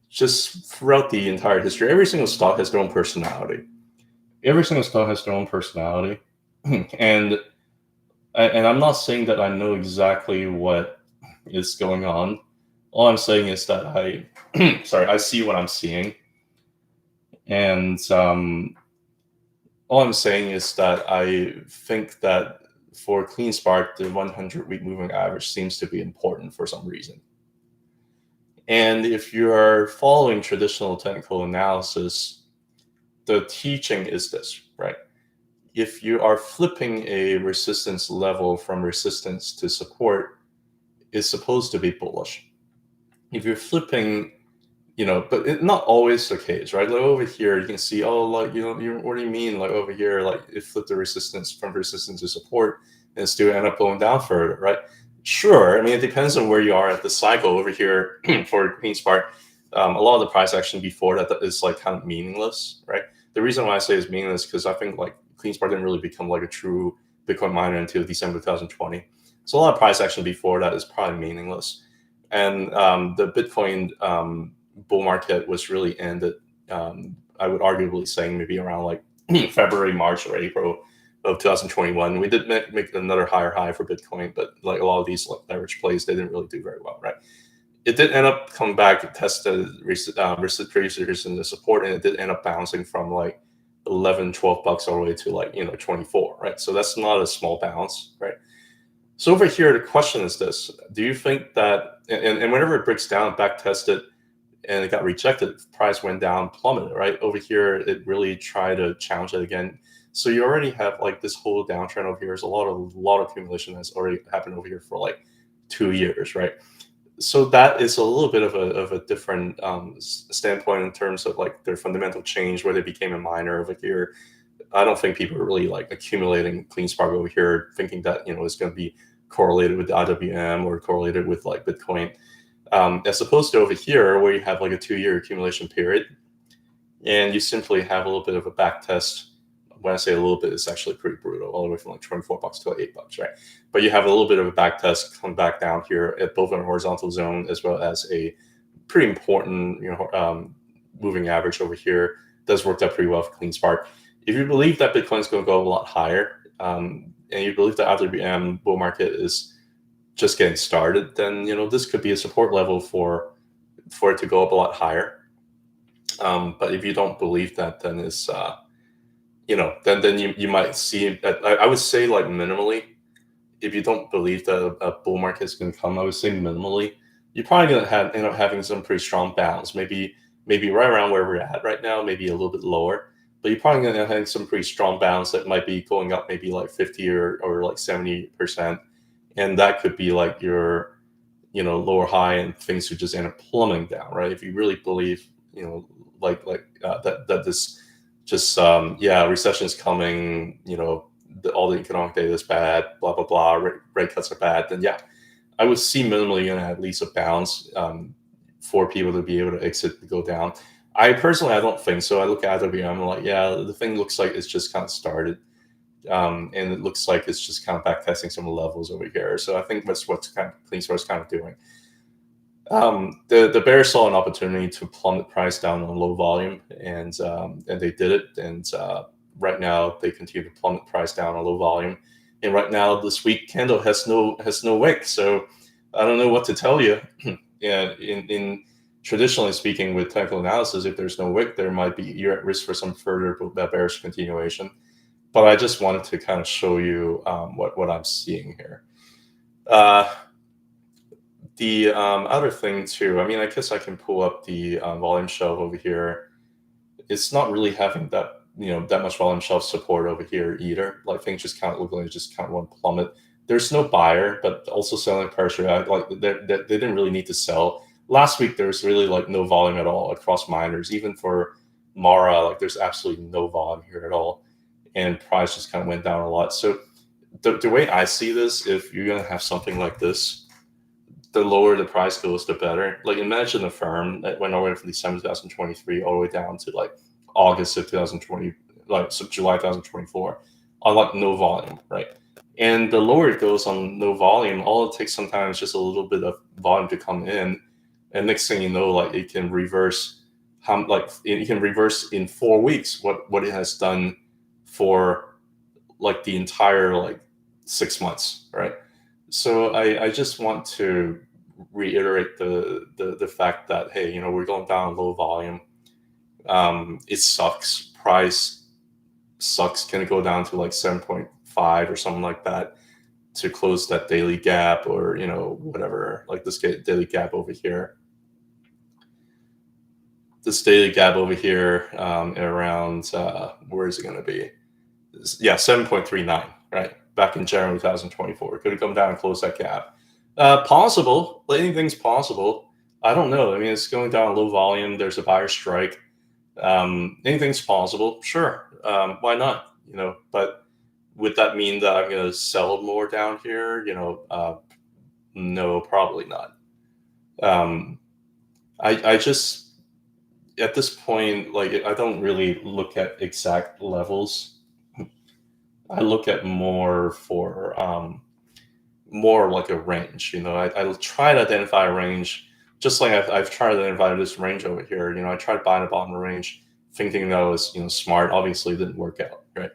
Just throughout the entire history, every single stock has their own personality. Every single stock has their own personality, and I'm not saying that I know exactly what is going on. All I'm saying is that I see what I'm seeing, and all I'm saying is that I think that for CleanSpark, the 100-week moving average seems to be important for some reason. And if you're following traditional technical analysis, the teaching is this, right? If you are flipping a resistance level from resistance to support, it's supposed to be bullish. If you're flipping, but it's not always the case, right? Like over here, you can see, what do you mean? Like over here, like it flipped the resistance from resistance to support and still end up going down further, right? Sure. I mean, it depends on where you are at the cycle over here for CleanSpark. A lot of the price action before that is like kind of meaningless, right? The reason why I say it's meaningless because I think like CleanSpark didn't really become like a true Bitcoin miner until December 2020. So a lot of price action before that is probably meaningless. And the Bitcoin bull market was really ended, I would arguably say maybe around like February, March, or April of 2021. We did make another higher high for Bitcoin, but like a lot of these like leverage plays, they didn't really do very well, right? It did end up coming back to test the resistance and the support, and it did end up bouncing from like 11, 12 bucks all the way to like 24, right? So that's not a small bounce, right? So over here, the question is this: do you think that, and whenever it breaks down, back tested, and it got rejected, price went down, plummeted, right? Over here, it really tried to challenge it again. So you already have like this whole downtrend over here. There's a lot of accumulation that's already happened over here for like 2 years, right? So that is a little bit of a different standpoint in terms of like their fundamental change where they became a miner over here. I don't think people are really like accumulating CleanSpark over here thinking that it's going to be correlated with the IWM or correlated with like Bitcoin, as opposed to over here where you have like a 2-year accumulation period, and you simply have a little bit of a back test. When I say a little bit, it's actually pretty brutal, all the way from like 24 bucks to like 8 bucks, right? But you have a little bit of a back test, come back down here at both a horizontal zone as well as a pretty important, moving average over here. Does work out pretty well for CleanSpark. If you believe that Bitcoin is going to go a lot higher, and you believe the IWM bull market is just getting started, then this could be a support level for it to go up a lot higher. But if you don't believe that, then it's then you might see that. I would say like minimally, if you don't believe that a bull market is going to come, I would say minimally, you're probably going to end up having some pretty strong bounce. Maybe right around where we're at right now, maybe a little bit lower. But you're probably going to have some pretty strong bounce that might be going up maybe like 50 or like 70%. And that could be like your, lower high, and things would just end up plummeting down, right? If you really believe, that this just, recession is coming, all the economic data is bad, blah, blah, blah, rate cuts are bad, then yeah, I would see minimally at least a bounce for people to be able to exit and go down. I don't think so. I look at IWM, I'm like, yeah, the thing looks like it's just kind of started. And it looks like it's just kind of back testing some levels over here. So I think that's what kind of CleanSpark's kind of doing. The bears saw an opportunity to plummet price down on low volume, and they did it. And right now they continue to plummet price down on low volume. And right now this week candle has no wick. So I don't know what to tell you. Yeah, in traditionally speaking, with technical analysis, if there's no wick, you're at risk for some further bearish continuation. But I just wanted to kind of show you what I'm seeing here. The other thing too, I mean, I guess I can pull up the volume shelf over here. It's not really having that much volume shelf support over here either. Like things just kind of look like they just kind of want to plummet. There's no buyer, but also selling pressure. Like they didn't really need to sell. Last week there's really like no volume at all across miners. Even for Mara, like there's absolutely no volume here at all, and price just kind of went down a lot. So the way I see this, if you're gonna have something like this, the lower the price goes, the better. Like imagine a firm that went all the way from December 2023 all the way down to like August of 2020, like so July 2024, on like no volume, right? And the lower it goes on no volume, all it takes sometimes is just a little bit of volume to come in, and next thing you know, like it can reverse it can reverse in 4 weeks what it has done for like the entire like 6 months, right? So I just want to reiterate the fact that hey, we're going down low volume. It sucks. Price sucks. Can it go down to like 7.5 or something like that to close that daily gap, or whatever, like this daily gap over here. This daily gap over here around where is it going to be? Yeah, 7.39, right? Back in January 2024. Could it come down and close that gap? Possible. Anything's possible. I don't know. I mean, it's going down low volume. There's a buyer strike. Anything's possible. Sure. Why not? But would that mean that I'm going to sell more down here? No, probably not. I just, at this point, like, I don't really look at exact levels. I look at more for more like a range. I try to identify a range, just like I've tried to identify this range over here. I tried buying the bottom of the range, thinking that was smart. Obviously, it didn't work out, right?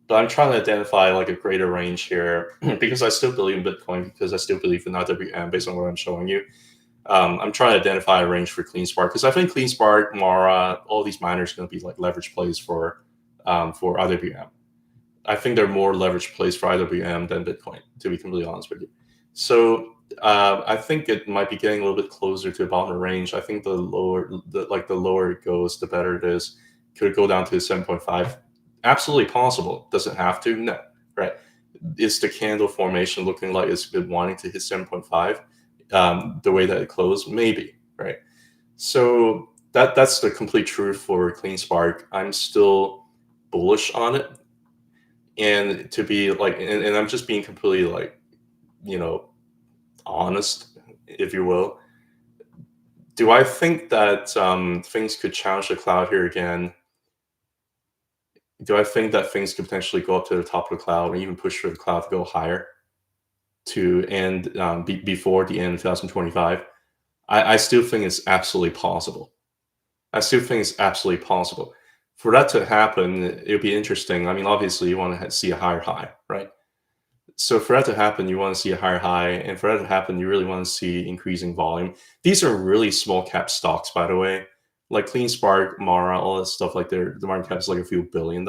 But I'm trying to identify like a greater range here because I still believe in Bitcoin, because I still believe in IWM based on what I'm showing you. I'm trying to identify a range for CleanSpark, because I think CleanSpark, Mara, all these miners are going to be like leverage plays for IWM. I think they're more leverage plays for IWM than Bitcoin, to be completely honest with you. So I think it might be getting a little bit closer to the bottom of the range. I think the lower it goes, the better it is. Could it go down to 7.5? Absolutely possible. Does it have to? No. Right? Is the candle formation looking like it's been wanting to hit 7.5? The way that it closed, maybe. Right? So that's the complete truth for CleanSpark. I'm still bullish on it. And to be like, and I'm just being completely like, honest, if you will. Do I think that things could challenge the cloud here again? Do I think that things could potentially go up to the top of the cloud and even push for the cloud to go higher to end before the end of 2025? I still think it's absolutely possible. I still think it's absolutely possible. For that to happen, it would be interesting. I mean, obviously, you want to see a higher high, right? So for that to happen, you want to see a higher high, and for that to happen, you really want to see increasing volume. These are really small cap stocks, by the way. Like CleanSpark, Mara, all that stuff. Like the market cap is like a few $1 billion.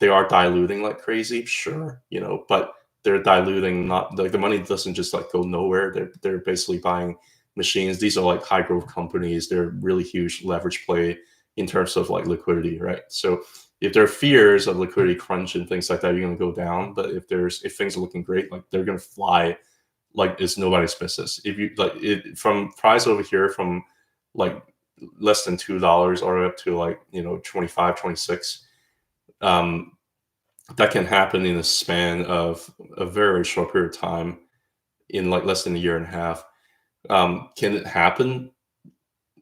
They are diluting like crazy, sure, but they're diluting. Not like the money doesn't just like go nowhere. They're basically buying machines. These are like high growth companies. They're really huge leverage play in terms of like liquidity, right? So if there are fears of liquidity crunch and things like that, you're going to go down. But if things are looking great, like they're going to fly like it's nobody's business. If you like it from price over here from like less than $2 all the way up to like 25, 26, that can happen in a span of a very short period of time, in like less than a year and a half. Can it happen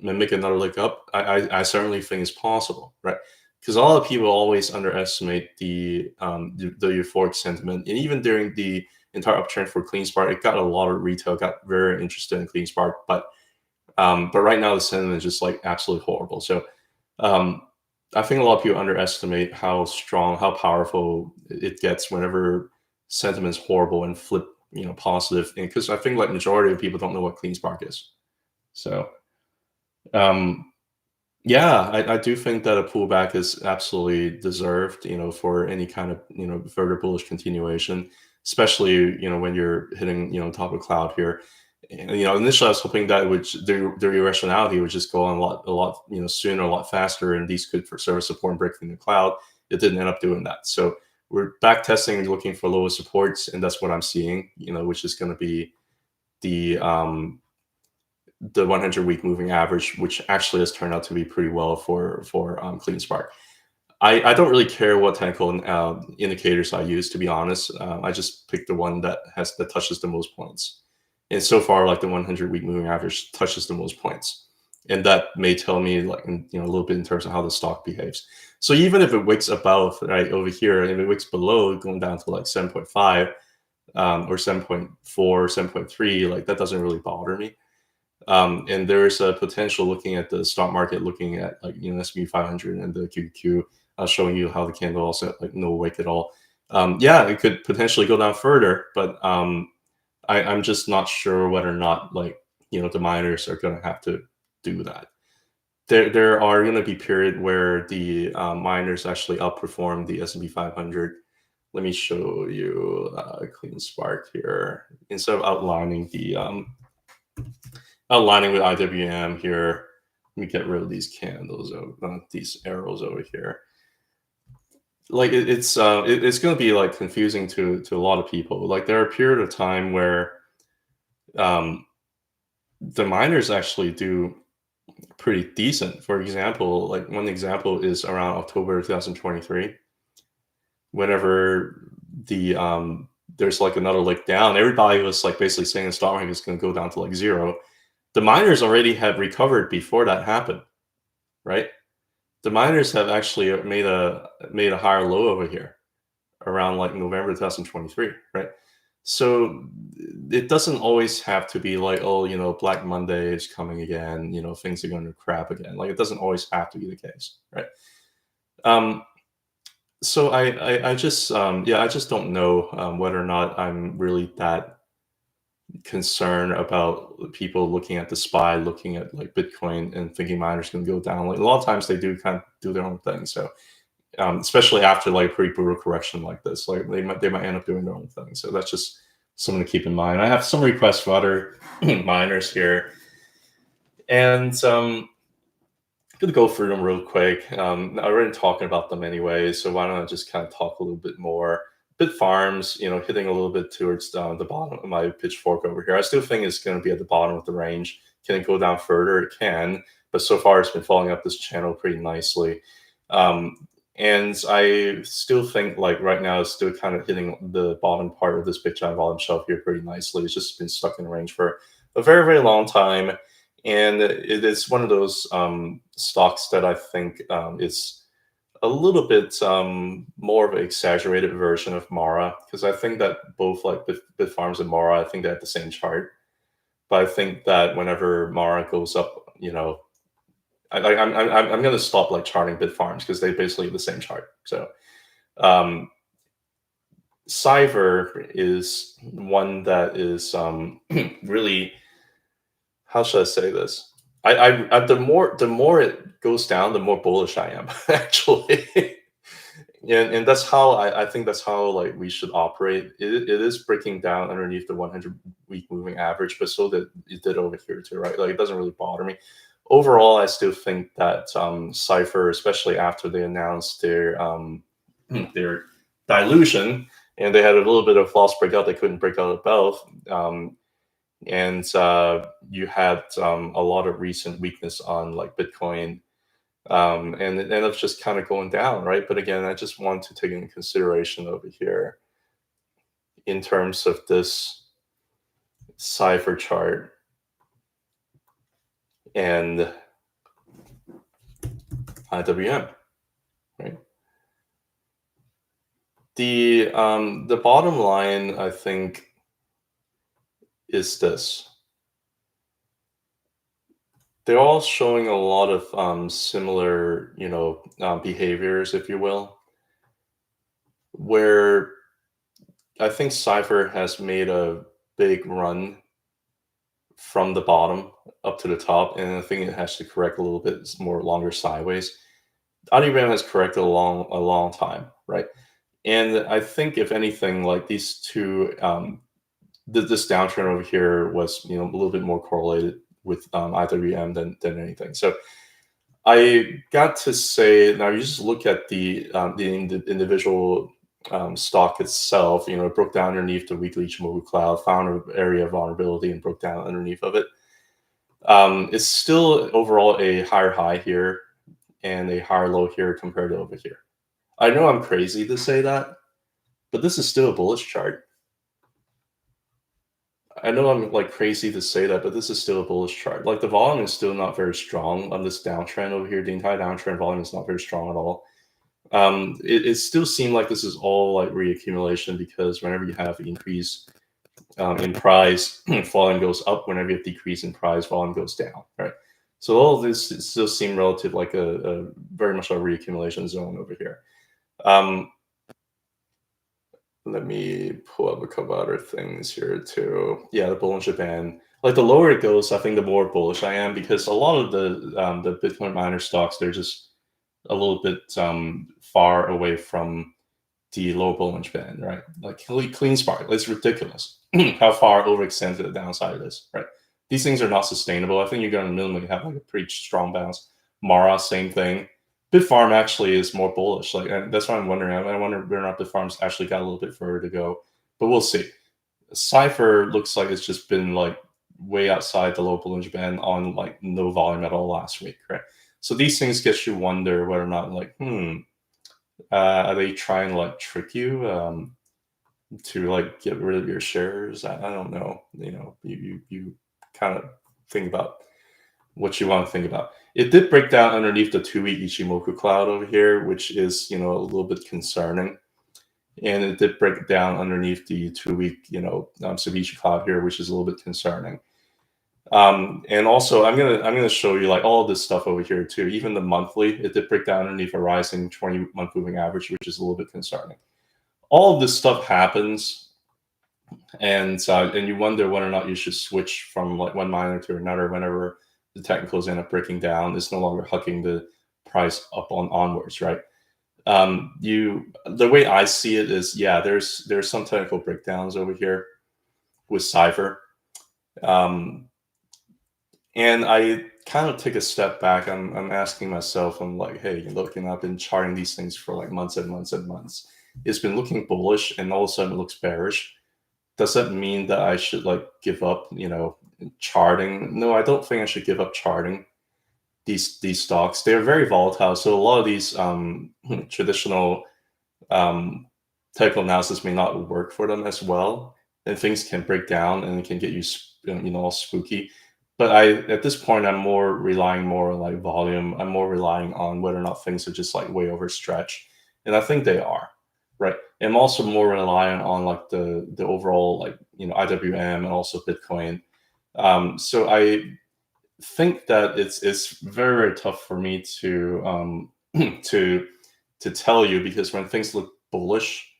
and make another leg up? I certainly think it's possible, right? Because a lot of people always underestimate the euphoric sentiment, and even during the entire uptrend for CleanSpark, it got a lot of retail got very interested in CleanSpark, but right now the sentiment is just like absolutely horrible. So I think a lot of people underestimate how strong, how powerful it gets whenever sentiment's horrible and flip positive. Because I think like majority of people don't know what CleanSpark is. So yeah, I do think that a pullback is absolutely deserved, for any kind of further bullish continuation, especially, when you're hitting, top of cloud here. And, initially I was hoping that the irrationality would just go on a lot, sooner, a lot faster, and these could serve support and break through the cloud. It didn't end up doing that. So we're back testing and looking for lower supports, and that's what I'm seeing, which is going to be the 100-week moving average, which actually has turned out to be pretty well for CleanSpark. I don't really care what technical indicators I use, to be honest. I just pick the one that touches the most points. And so far, like the 100-week moving average touches the most points. And that may tell me like, a little bit in terms of how the stock behaves. So even if it wicks above, right, over here, and if it wicks below, going down to like 7.5 or 7.4, 7.3, like that doesn't really bother me. And there's a potential looking at the stock market, looking at like, S&P 500 and the QQQ, showing you how the candle also like no wick at all. Yeah, it could potentially go down further, but I'm just not sure whether or not like, the miners are going to have to do that. There are going to be period where the miners actually outperform the S&P 500. Let me show you a clean spark here. Instead of outlining with IWM here, let me get rid of these candles, these arrows over here. Like it's going to be like confusing to a lot of people. Like there are a period of time where the miners actually do pretty decent. For example, like one example is around October 2023, whenever there's like another leg down, everybody was like basically saying the stock market is going to go down to like zero. The miners already had recovered before that happened, right? The miners have actually made a higher low over here around like November 2023, right? So it doesn't always have to be like, oh, Black Monday is coming again, things are going to crap again. Like it doesn't always have to be the case, right? So I just I just don't know whether or not I'm really that concerned about people looking at the SPY, looking at like Bitcoin and thinking miners can go down. Like a lot of times they do kind of do their own thing. So especially after like a pretty brutal correction like this, like they might end up doing their own thing. So that's just something to keep in mind. I have some requests for other miners here, and I'm gonna go through them real quick. I'm already talking about them anyway, so why don't I just kind of talk a little bit more. Bitfarms, hitting a little bit towards the bottom of my pitchfork over here. I still think it's going to be at the bottom of the range. Can it go down further? It can, but so far it's been following up this channel pretty nicely. And I still think like right now it's still kind of hitting the bottom part of this big giant volume shelf here pretty nicely. It's just been stuck in range for a very, very long time. And it is one of those stocks that I think is a little bit more of an exaggerated version of Mara, because I think that both like Bitfarms and Mara, I think they have the same chart. But I think that whenever Mara goes up, I'm going to stop like charting Bitfarms because they basically have the same chart. So CIFR is one that is really, how should I say this? The more it goes down, the more bullish I am actually. And that's how I think that's how like we should operate. It is breaking down underneath the 100-week moving average, but so that it did over here too, right? Like it doesn't really bother me. Overall, I still think that CIFR, especially after they announced their dilution, and they had a little bit of false breakout, they couldn't break out above. And you had a lot of recent weakness on like Bitcoin, and it ended up just kind of going down, right? But again, I just want to take into consideration over here in terms of this CIFR chart and IWM, right? The bottom line, I think, is this. They're all showing a lot of similar, behaviors, if you will, where I think CIFR has made a big run from the bottom up to the top, and I think it has to correct a little bit more longer sideways. IREN has corrected a long time, right? And I think if anything, like these two, this downtrend over here was a little bit more correlated with IWM than anything. So I got to say, now you just look at the individual stock itself. It broke down underneath the weekly Ichimoku cloud, found an area of vulnerability, and broke down underneath of it. It's still overall a higher high here and a higher low here compared to over here. I know I'm crazy to say that, but this is still a bullish chart. I know I'm like crazy to say that, but this is still a bullish chart. Like the volume is still not very strong on this downtrend over here. The entire downtrend volume is not very strong at all. It still seemed like this is all like reaccumulation, because whenever you have increase in price, volume goes up. Whenever you have decrease in price, volume goes down, right? So all of this still seem relative like a very much a reaccumulation zone over here. Let me pull up a couple other things here too. Yeah, the Bollinger Band. Like the lower it goes, I think the more bullish I am, because a lot of the Bitcoin miner stocks, they're just a little bit far away from the low Bollinger Band, right? Like clean spark, it's ridiculous how far overextended the downside is, right? These things are not sustainable. I think you're going to minimally have like a pretty strong bounce. Mara, same thing. Bitfarm actually is more bullish. Like, and that's why I'm wondering. I wonder whether or not Bitfarm's actually got a little bit further to go, but we'll see. CIFR looks like it's just been like way outside the low Bollinger Band on like no volume at all last week, right? So these things get you wonder whether or not like, are they trying to like trick you to like get rid of your shares? I don't know. You know, you kind of think about what you want to think about. It did break down underneath the 2-week Ichimoku cloud over here, which is, you know, a little bit concerning. And it did break down underneath the 2-week, you know, Ceviche cloud here, which is a little bit concerning. And also, I'm gonna show you like all of this stuff over here too. Even the monthly, it did break down underneath a rising 20-month moving average, which is a little bit concerning. All of this stuff happens, and you wonder whether or not you should switch from like one miner to another whenever the technicals end up breaking down. It's no longer hucking the price up onwards, right? The way I see it is, yeah, there's some technical breakdowns over here with CIFR. And I kind of take a step back. I'm asking myself, I'm like, hey, look, and I've been charting these things for like months and months and months. It's been looking bullish, and all of a sudden it looks bearish. Does that mean that I should like give up, you know, charting? No, I don't think I should give up charting these stocks. They're very volatile. So a lot of these traditional technical analysis may not work for them as well, and things can break down and it can get you, you know, all spooky. But at this point, I'm more relying more on like volume. I'm more relying on whether or not things are just like way overstretched, and I think they are, right? And I'm also more reliant on like the overall like, you know, IWM and also Bitcoin. So I think that it's very, very tough for me to to tell you, because when things look bullish,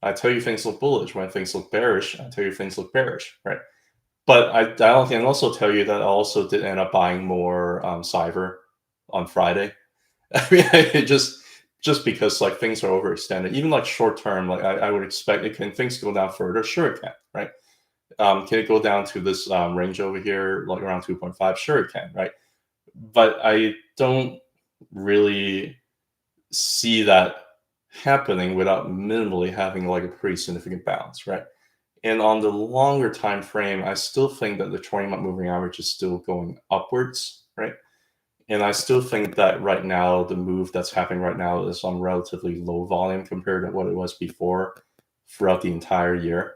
I tell you things look bullish. When things look bearish, I tell you things look bearish, right? But I can also tell you that I also did end up buying more CIFR on Friday. I mean, just because like things are overextended, even like short term, like I would expect it. Can things go down further? Sure, it can, right? Can it go down to this range over here, like around 2.5? Sure, it can, right? But I don't really see that happening without minimally having like a pretty significant bounce, right? And on the longer time frame, I still think that the 20-month moving average is still going upwards, right? And I still think that right now, the move that's happening right now is on relatively low volume compared to what it was before throughout the entire year.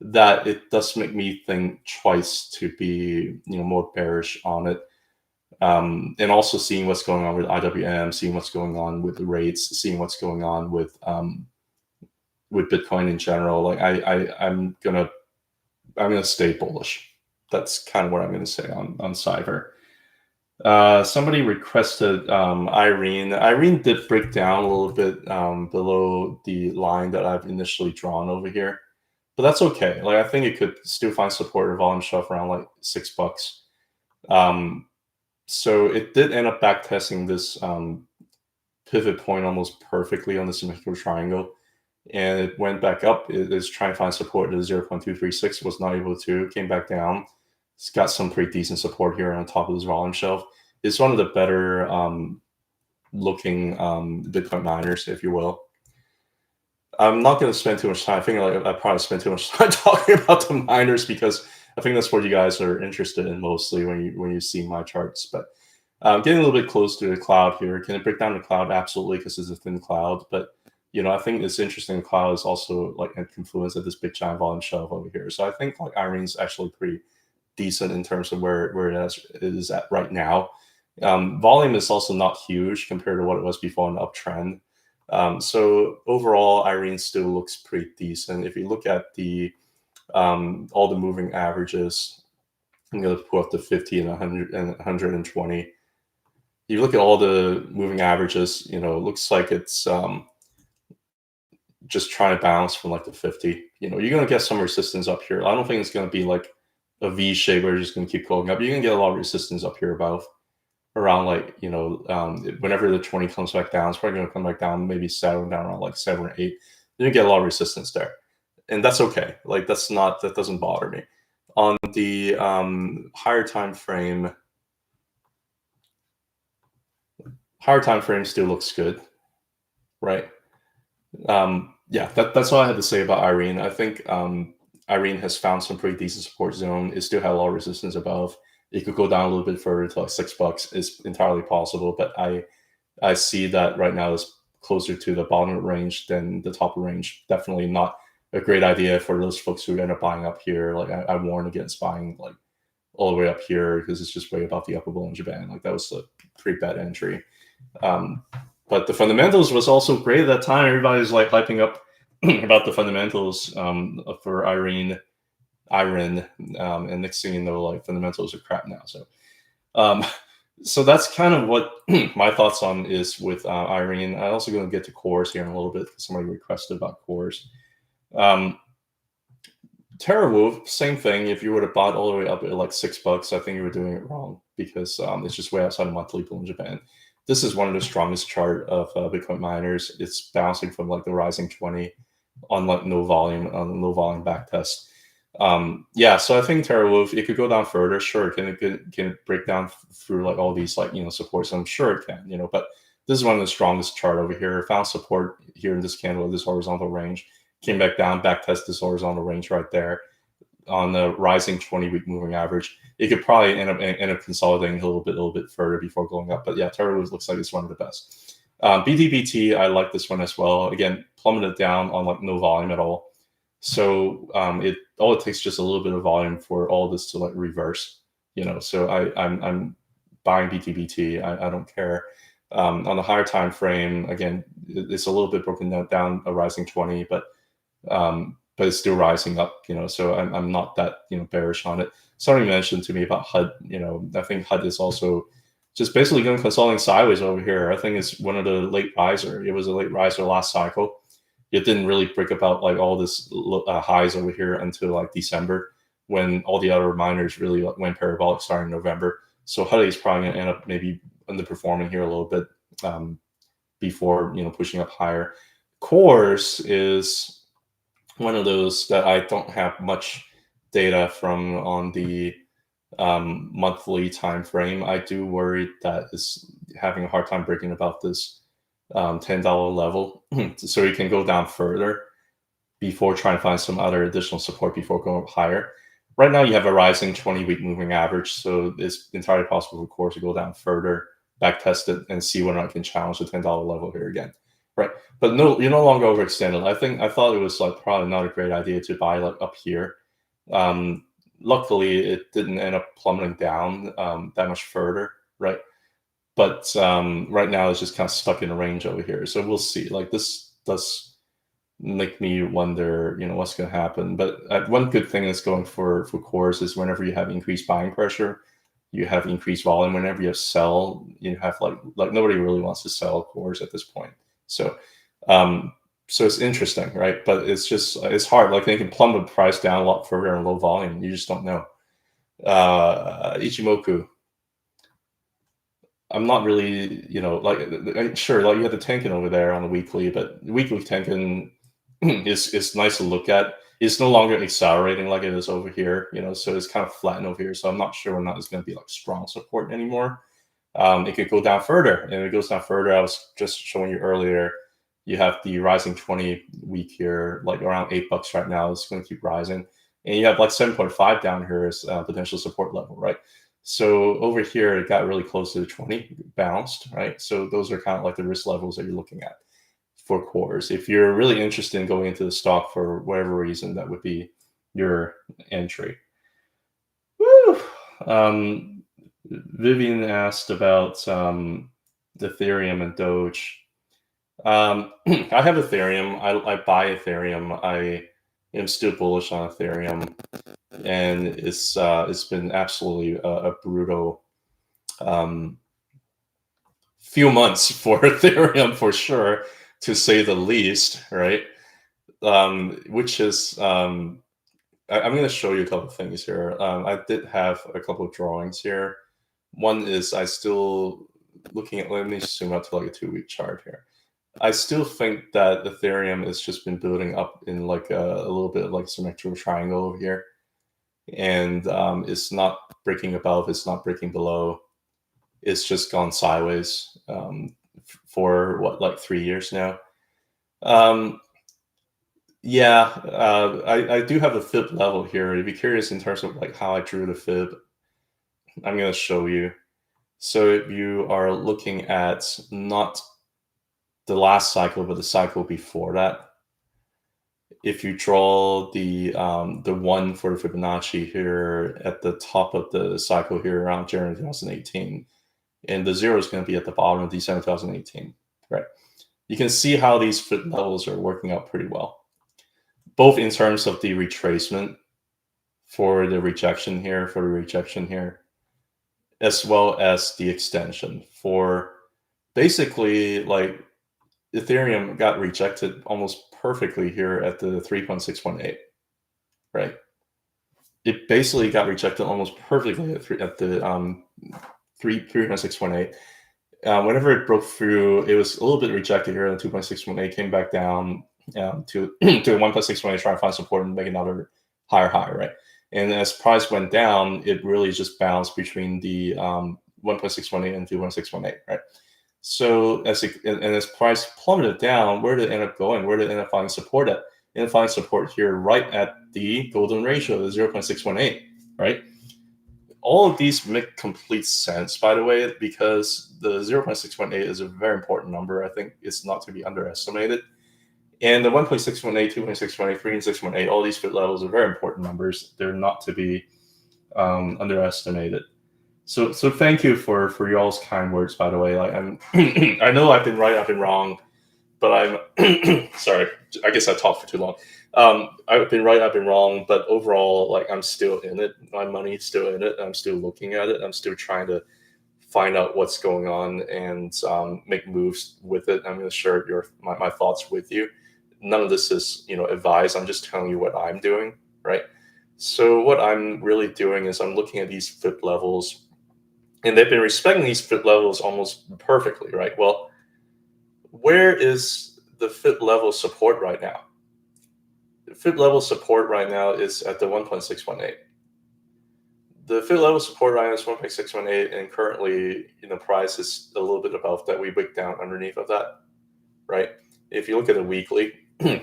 That it does make me think twice to be, you know, more bearish on it. And also seeing what's going on with IWM, seeing what's going on with the rates, seeing what's going on with Bitcoin in general. Like I'm gonna stay bullish. That's kind of what I'm gonna say on CIFR. Somebody requested IREN. IREN did break down a little bit below the line that I've initially drawn over here, but that's okay. Like I think it could still find support or volume shelf around like $6. So it did end up back testing this pivot point almost perfectly on the symmetrical triangle, and it went back up. It is trying to find support at 0.236. Was not able to. Came back down. It's got some pretty decent support here on top of this volume shelf. It's one of the better looking Bitcoin miners, if you will. I'm not going to spend too much time. I think like I probably spent too much time talking about the miners, because I think that's what you guys are interested in mostly when you see my charts. But getting a little bit close to the cloud here. Can it break down the cloud? Absolutely, because it's a thin cloud. But I think it's interesting. Cloud is also like at confluence at this big giant volume shelf over here. So I think like IREN's actually pretty decent in terms of where it is at right now. Volume is also not huge compared to what it was before an uptrend. So overall, IREN still looks pretty decent. If you look at the all the moving averages, I'm going to pull up the 50 and 100 and 120. You look at all the moving averages, it looks like it's just trying to bounce from like the 50. You're going to get some resistance up here. I don't think it's going to be like a V shape where it's just going to keep going up. You're going to get a lot of resistance up here above around like, whenever the 20 comes back down, it's probably going to come back down, maybe settle down around like 7 or 8. You're going to get a lot of resistance there. And that's okay. Like that doesn't bother me. On the higher time frame still looks good, right? Yeah, that's all I had to say about IREN. I think IREN has found some pretty decent support zone. It still had a lot of resistance above. It could go down a little bit further to like $6. It's entirely possible, but I see that right now is closer to the bottom of the range than the top of the range. Definitely not a great idea for those folks who end up buying up here. Like I warn against buying like all the way up here because it's just way above the upper Bollinger Band. Like that was a pretty bad entry. But the fundamentals was also great at that time. Everybody's like hyping up about the fundamentals for IREN, and next thing you know, like fundamentals are crap now. So that's kind of what my thoughts on is with IREN. I'm also going to get to CORZ here in a little bit because somebody requested about CORZ. TeraWulf, same thing. If you would have bought all the way up at like $6, I think you were doing it wrong because it's just way outside of monthly Bollinger Band. This is one of the strongest chart of Bitcoin miners. It's bouncing from like the rising 20 on like no volume back test. Yeah, so I think TeraWulf, it could go down further. Sure, can it break down through like all these like supports? I'm sure it can. But this is one of the strongest chart over here. Found support here in this candle, this horizontal range. Came back down, back test this horizontal range right there on the rising 20-week moving average. It could probably end up consolidating a little bit further before going up. But yeah, TeraWulf looks like it's one of the best. BTBT, I like this one as well. Again, plummeted down on like no volume at all. So all it takes just a little bit of volume for all this to like reverse. So I'm buying BTBT. I don't care. On the higher time frame, again, it's a little bit broken down a rising 20, but it's still rising up, so I'm not that, bearish on it. Somebody mentioned to me about HUD, I think HUD is also just basically going consolidating sideways over here. I think it's one of the late riser. It was a late riser last cycle. It didn't really break about like all this highs over here until like December when all the other miners really went parabolic starting in November. So HUD is probably going to end up maybe underperforming here a little bit before, pushing up higher. CORZ is one of those that I don't have much data from on the monthly time frame. I do worry that it's having a hard time breaking about this $10 level, so it can go down further before trying to find some other additional support before going up higher. Right now, you have a rising 20-week moving average, so it's entirely possible for CORZ to go down further, back test it, and see whether I can challenge the $10 level here again. Right, but no, you're no longer overextended. I thought it was like probably not a great idea to buy like up here. Luckily, it didn't end up plummeting down that much further, right? But right now, it's just kind of stuck in a range over here. So we'll see. Like this does make me wonder, what's going to happen. But one good thing that's going for CORZ is whenever you have increased buying pressure, you have increased volume. Whenever you have sell, you have like nobody really wants to sell CORZ at this point. So it's interesting, right? But it's hard. Like they can plummet the price down a lot further in low volume. You just don't know. Ichimoku. I'm not really, sure, like you have the Tenkan over there on the weekly, but the weekly Tenkan is nice to look at. It's no longer accelerating like it is over here, so it's kind of flattened over here. So I'm not sure when that is going to be like strong support anymore. It could go down further, and if it goes down further, I was just showing you earlier, you have the rising 20-week here, like around $8 right now. It's going to keep rising, and you have like 7.5 down here as potential support level, right? So over here, it got really close to the 20, bounced, right? So those are kind of like the risk levels that you're looking at. for CORZ. If you're really interested in going into the stock for whatever reason, that would be your entry. Woo! Vivian asked about Ethereum and DOGE. I have Ethereum. I buy Ethereum. I am still bullish on Ethereum, and it's been absolutely a brutal few months for Ethereum for sure, to say the least, right? Which is I'm going to show you a couple of things here. I did have a couple of drawings here. One is I still looking at, let me zoom out to like a 2-week chart here. I still think that Ethereum has just been building up in like a little bit of like symmetrical triangle over here. And it's not breaking above, it's not breaking below. It's just gone sideways for what, like 3 years now. Yeah, I do have a fib level here. If you're curious in terms of like how I drew the fib, I'm going to show you. So if you are looking at not the last cycle, but the cycle before that, if you draw the 1 for the Fibonacci here at the top of the cycle here around January 2018, and the 0 is going to be at the bottom of December 2018, right? You can see how these fib levels are working out pretty well, both in terms of the retracement for the rejection here, as well as the extension for basically like Ethereum got rejected almost perfectly here at the 3.618, right? It basically got rejected almost perfectly at the 3.618. Whenever it broke through, it was a little bit rejected here at 2.618, came back down to 1.618, try to find support and make another higher high, right? And as price went down, it really just bounced between the 1.618 and 2.618, right? So as price plummeted down, where did it end up going? Where did it end up finding support at? It ended up finding support here right at the golden ratio, the 0.618, right? All of these make complete sense, by the way, because the 0.618 is a very important number. I think it's not to be underestimated. And the 1.618, 2.618, 3.618, all these fit levels are very important numbers. They're not to be underestimated. So thank you for y'all's kind words, by the way. Like I know I've been right, I've been wrong, but I'm sorry. I guess I talked for too long. I've been right, I've been wrong, but overall, like I'm still in it. My money's still in it. I'm still looking at it. I'm still trying to find out what's going on and make moves with it. I'm going to share my thoughts with you. None of this is advice. I'm just telling you what I'm doing, right? So what I'm really doing is I'm looking at these fib levels, and they've been respecting these fib levels almost perfectly, right? Well, where is the fib level support right now? The fib level support right now is at the 1.618. The fib level support right now is 1.618, and currently, price is a little bit above that. We wick down underneath of that, right? If you look at the weekly,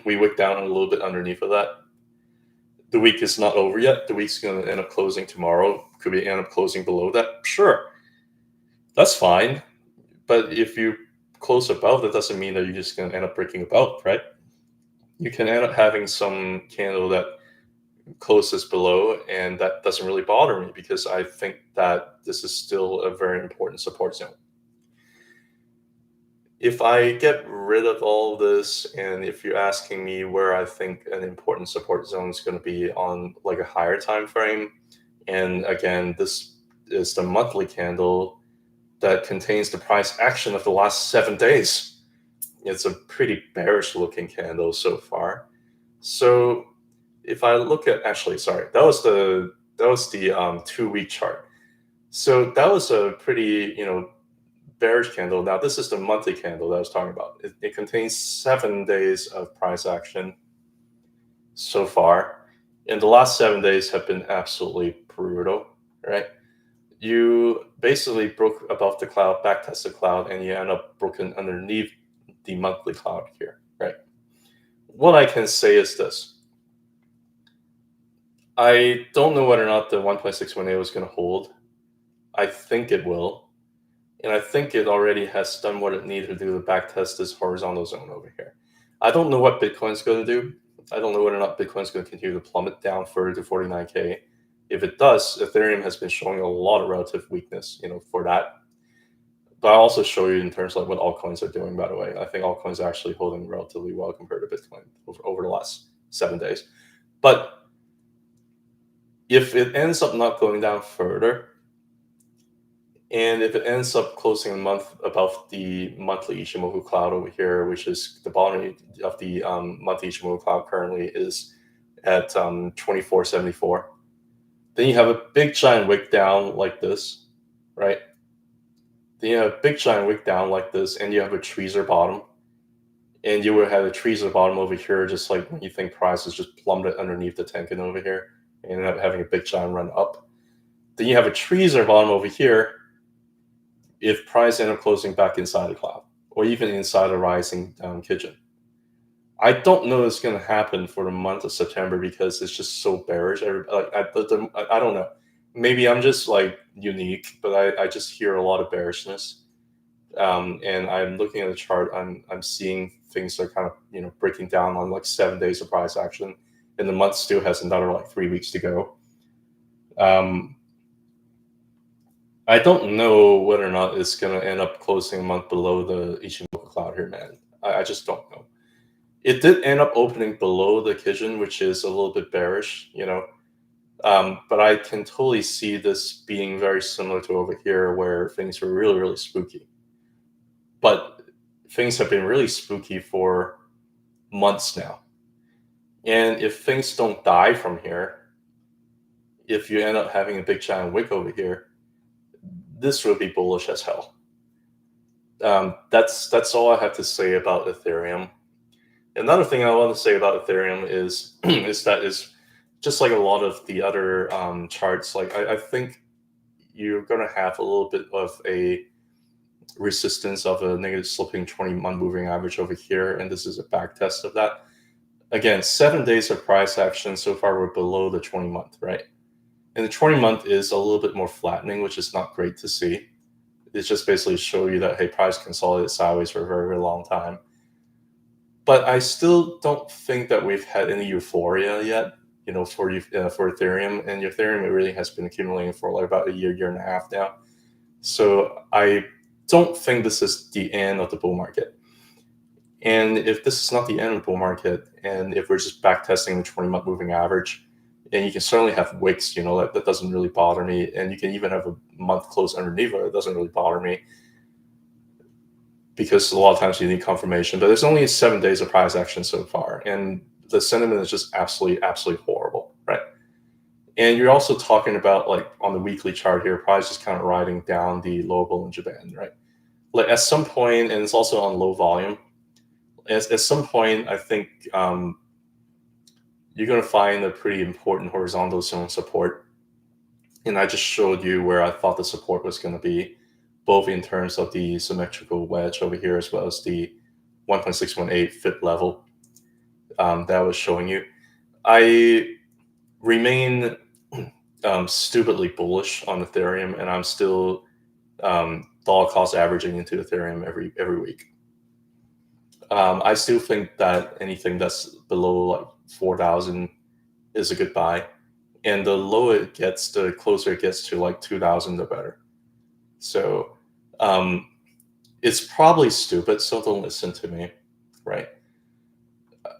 we wick down a little bit underneath of that. The week is not over yet. The week's going to end up closing tomorrow. Could we end up closing below that? Sure. That's fine. But if you close above, that doesn't mean that you're just going to end up breaking above, right? You can end up having some candle that closes below, and that doesn't really bother me because I think that this is still a very important support zone. If I get rid of all this, and if you're asking me where I think an important support zone is going to be on like a higher time frame, and again, this is the monthly candle that contains the price action of the last 7 days. It's a pretty bearish looking candle so far. So if I look at, actually, sorry, that was the 2-week chart. So that was a pretty, bearish candle. Now this is the monthly candle that I was talking about. It contains 7 days of price action so far, and the last 7 days have been absolutely brutal, right? You basically broke above the cloud, back test the cloud, and you end up broken underneath the monthly cloud here, right? What I can say is this. I don't know whether or not the 1.618 was going to hold. I think it will. And I think it already has done what it needed to do to backtest this horizontal zone over here. I don't know what Bitcoin's going to do. I don't know whether or not Bitcoin's going to continue to plummet down further to 49K. If it does, Ethereum has been showing a lot of relative weakness, for that. But I'll also show you in terms of what altcoins are doing, by the way. I think altcoins are actually holding relatively well compared to Bitcoin over the last 7 days. But if it ends up not going down further, and if it ends up closing a month above the monthly Ichimoku cloud over here, which is the bottom of the monthly Ichimoku cloud currently is at 2474, then you have a big giant wick down like this, right? Then you have a big giant wick down like this, and you have a tweezer bottom. And you would have a tweezer bottom over here, just like when you think price is just plummeted underneath the Tenkan over here, and having a big giant run up. Then you have a tweezer bottom over here if price end up closing back inside the cloud, or even inside a rising Kijun. I don't know it's going to happen for the month of September because it's just so bearish. I don't know. Maybe I'm just like unique, but I just hear a lot of bearishness. And I'm looking at the chart. I'm seeing things are kind of breaking down on like 7 days of price action, and the month still has another like 3 weeks to go. I don't know whether or not it's going to end up closing a month below the Ichimoku cloud here, man. I just don't know. It did end up opening below the Kijun, which is a little bit bearish, but I can totally see this being very similar to over here where things were really, really spooky. But things have been really spooky for months now. And if things don't die from here, if you end up having a big giant wick over here, this would be bullish as hell. That's all I have to say about Ethereum. Another thing I want to say about Ethereum is is just like a lot of the other charts. Like I think you're going to have a little bit of a resistance of a negative sloping 20-month moving average over here, and this is a back test of that. Again, 7 days of price action so far we're below the 20-month, right? And the 20-month is a little bit more flattening, which is not great to see. It's just basically show you that, hey, price consolidated sideways for a very, very long time. But I still don't think that we've had any euphoria yet, for Ethereum. And Ethereum really has been accumulating for like about a year and a half now. So I don't think this is the end of the bull market. And if this is not the end of the bull market, and if we're just back testing the 20-month moving average, and you can certainly have wicks, that doesn't really bother me. And you can even have a month close underneath it. It doesn't really bother me because a lot of times you need confirmation. But there's only 7 days of price action so far. And the sentiment is just absolutely, absolutely horrible, right? And you're also talking about, like, on the weekly chart here, price is kind of riding down the low bull in Japan, right? Like, at some point, and it's also on low volume, at some point, I think you're going to find a pretty important horizontal zone support. And I just showed you where I thought the support was going to be, both in terms of the symmetrical wedge over here as well as the 1.618 fit level that I was showing you. I remain stupidly bullish on Ethereum, and I'm still dollar cost averaging into Ethereum every week. I still think that anything that's below like 4,000 is a good buy, and the lower it gets, the closer it gets to like 2,000, the better. So it's probably stupid, so don't listen to me, right?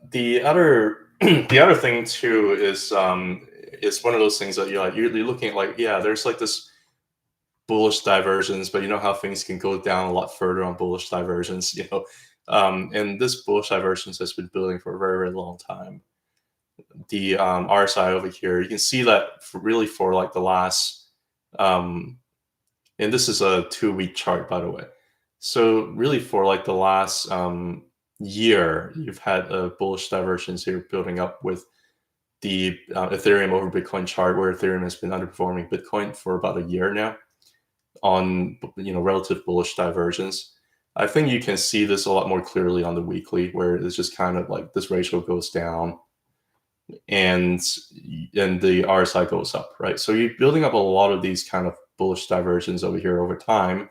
The other thing too is it's one of those things that you're looking at, like, yeah, there's like this bullish divergence, but you know how things can go down a lot further on bullish divergence, and this bullish divergence has been building for a very, very long time. The RSI over here, you can see that for like the last, and this is a 2-week chart, by the way. So really for like the last year, you've had a bullish divergence here building up with the Ethereum over Bitcoin chart, where Ethereum has been underperforming Bitcoin for about a year now on relative bullish divergence. I think you can see this a lot more clearly on the weekly, where it's just kind of like this ratio goes down and the RSI goes up, right? So you're building up a lot of these kind of bullish divergence over here over time.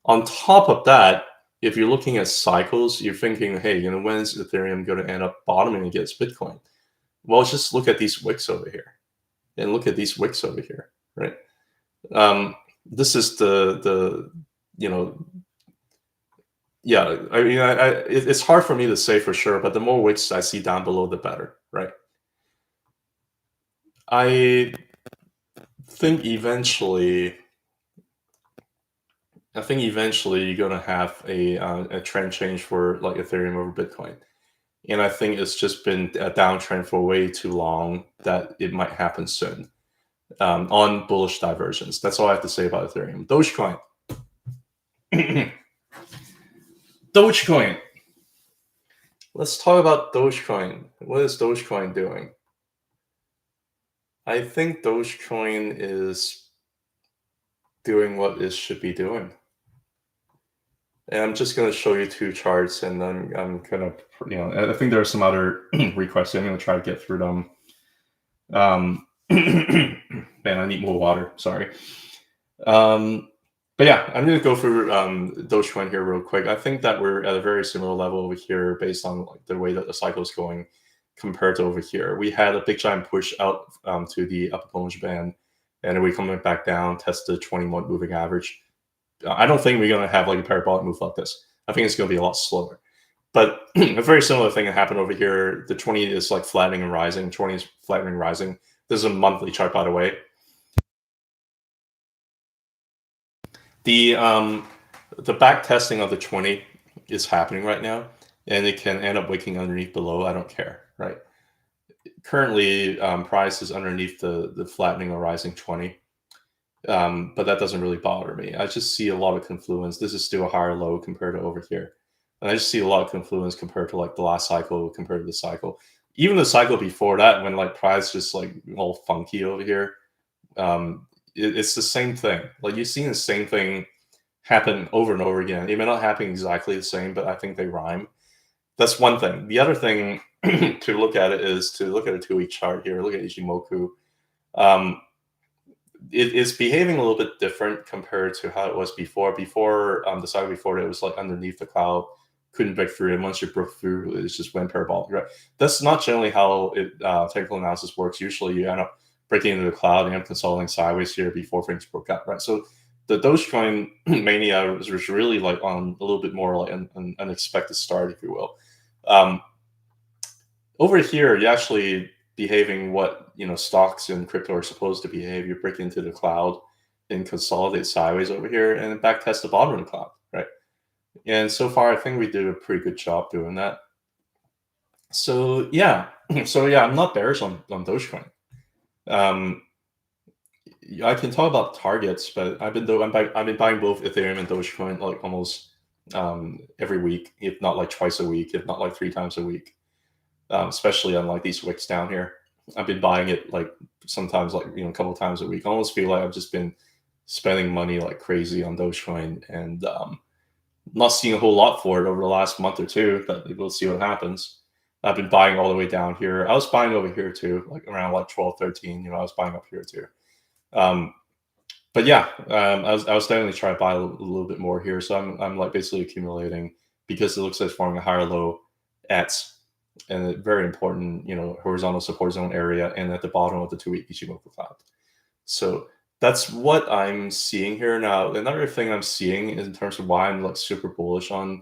On top of that, if you're looking at cycles, you're thinking, hey, when is Ethereum going to end up bottoming against Bitcoin? Well, just look at these wicks over here, and look at these wicks over here, right? This is the yeah. I mean, it's hard for me to say for sure, but the more wicks I see down below, the better, right? I think eventually you're gonna have a trend change for like Ethereum over Bitcoin, and I think it's just been a downtrend for way too long that it might happen soon on bullish divergence. That's all I have to say about Ethereum. Dogecoin. Dogecoin. Let's talk about Dogecoin. What is Dogecoin doing? I think Dogecoin is doing what it should be doing. And I'm just going to show you two charts, and then I'm kind of, I think there are some other requests. I'm going to try to get through them. Man, I need more water. Sorry. But yeah, I'm going to go through Dogecoin here real quick. I think that we're at a very similar level over here based on like the way that the cycle is going compared to over here. We had a big giant push out to the upper Bollinger Band, and then we coming back down, test the 20-month moving average. I don't think we're going to have like a parabolic move like this. I think it's going to be a lot slower. But a very similar thing that happened over here. The 20 is like flattening and rising. 20 is flattening and rising. This is a monthly chart, by the way. The back testing of the 20 is happening right now, and it can end up wicking underneath below. I don't care, right? Currently, price is underneath the flattening or rising 20. But that doesn't really bother me. I just see a lot of confluence. This is still a higher low compared to over here. And I just see a lot of confluence compared to like the last cycle, compared to the cycle. Even the cycle before that, when like price just like all funky over here, it's the same thing. Like you've seen the same thing happen over and over again. It may not happen exactly the same, but I think they rhyme. That's one thing. The other thing to look at it is to look at a 2-week chart here. Look at Ichimoku. It is behaving a little bit different compared to how it was before. Before the cycle before it was like underneath the cloud, couldn't break through, and once you broke through, it just went parabolic. Right? That's not generally how technical analysis works. Usually, you end up breaking into the cloud and consolidating sideways here before things broke out. Right? So the Dogecoin mania was really like on a little bit more like an unexpected start, if you will. Over here, you actually behaving what stocks and crypto are supposed to behave. You break into the cloud and consolidate sideways over here and back test the bottom of the cloud, right? And so far, I think we did a pretty good job doing that. So yeah, I'm not bearish on Dogecoin. I can talk about targets, but I've been buying both Ethereum and Dogecoin like almost every week, if not like twice a week, if not like 3 times a week. Especially on like these wicks down here. I've been buying it like sometimes like a couple times a week. I almost feel like I've just been spending money like crazy on Dogecoin and not seeing a whole lot for it over the last month or two, but we'll see what happens. I've been buying all the way down here. I was buying over here too, like around like 12, 13. I was buying up here too. But yeah, I was definitely trying to buy a little bit more here. So I'm like basically accumulating because it looks like it's forming a higher low at and a very important, horizontal support zone area, and at the bottom of the 2-week Ichimoku cloud. So that's what I'm seeing here. Now, another thing I'm seeing in terms of why I'm like super bullish on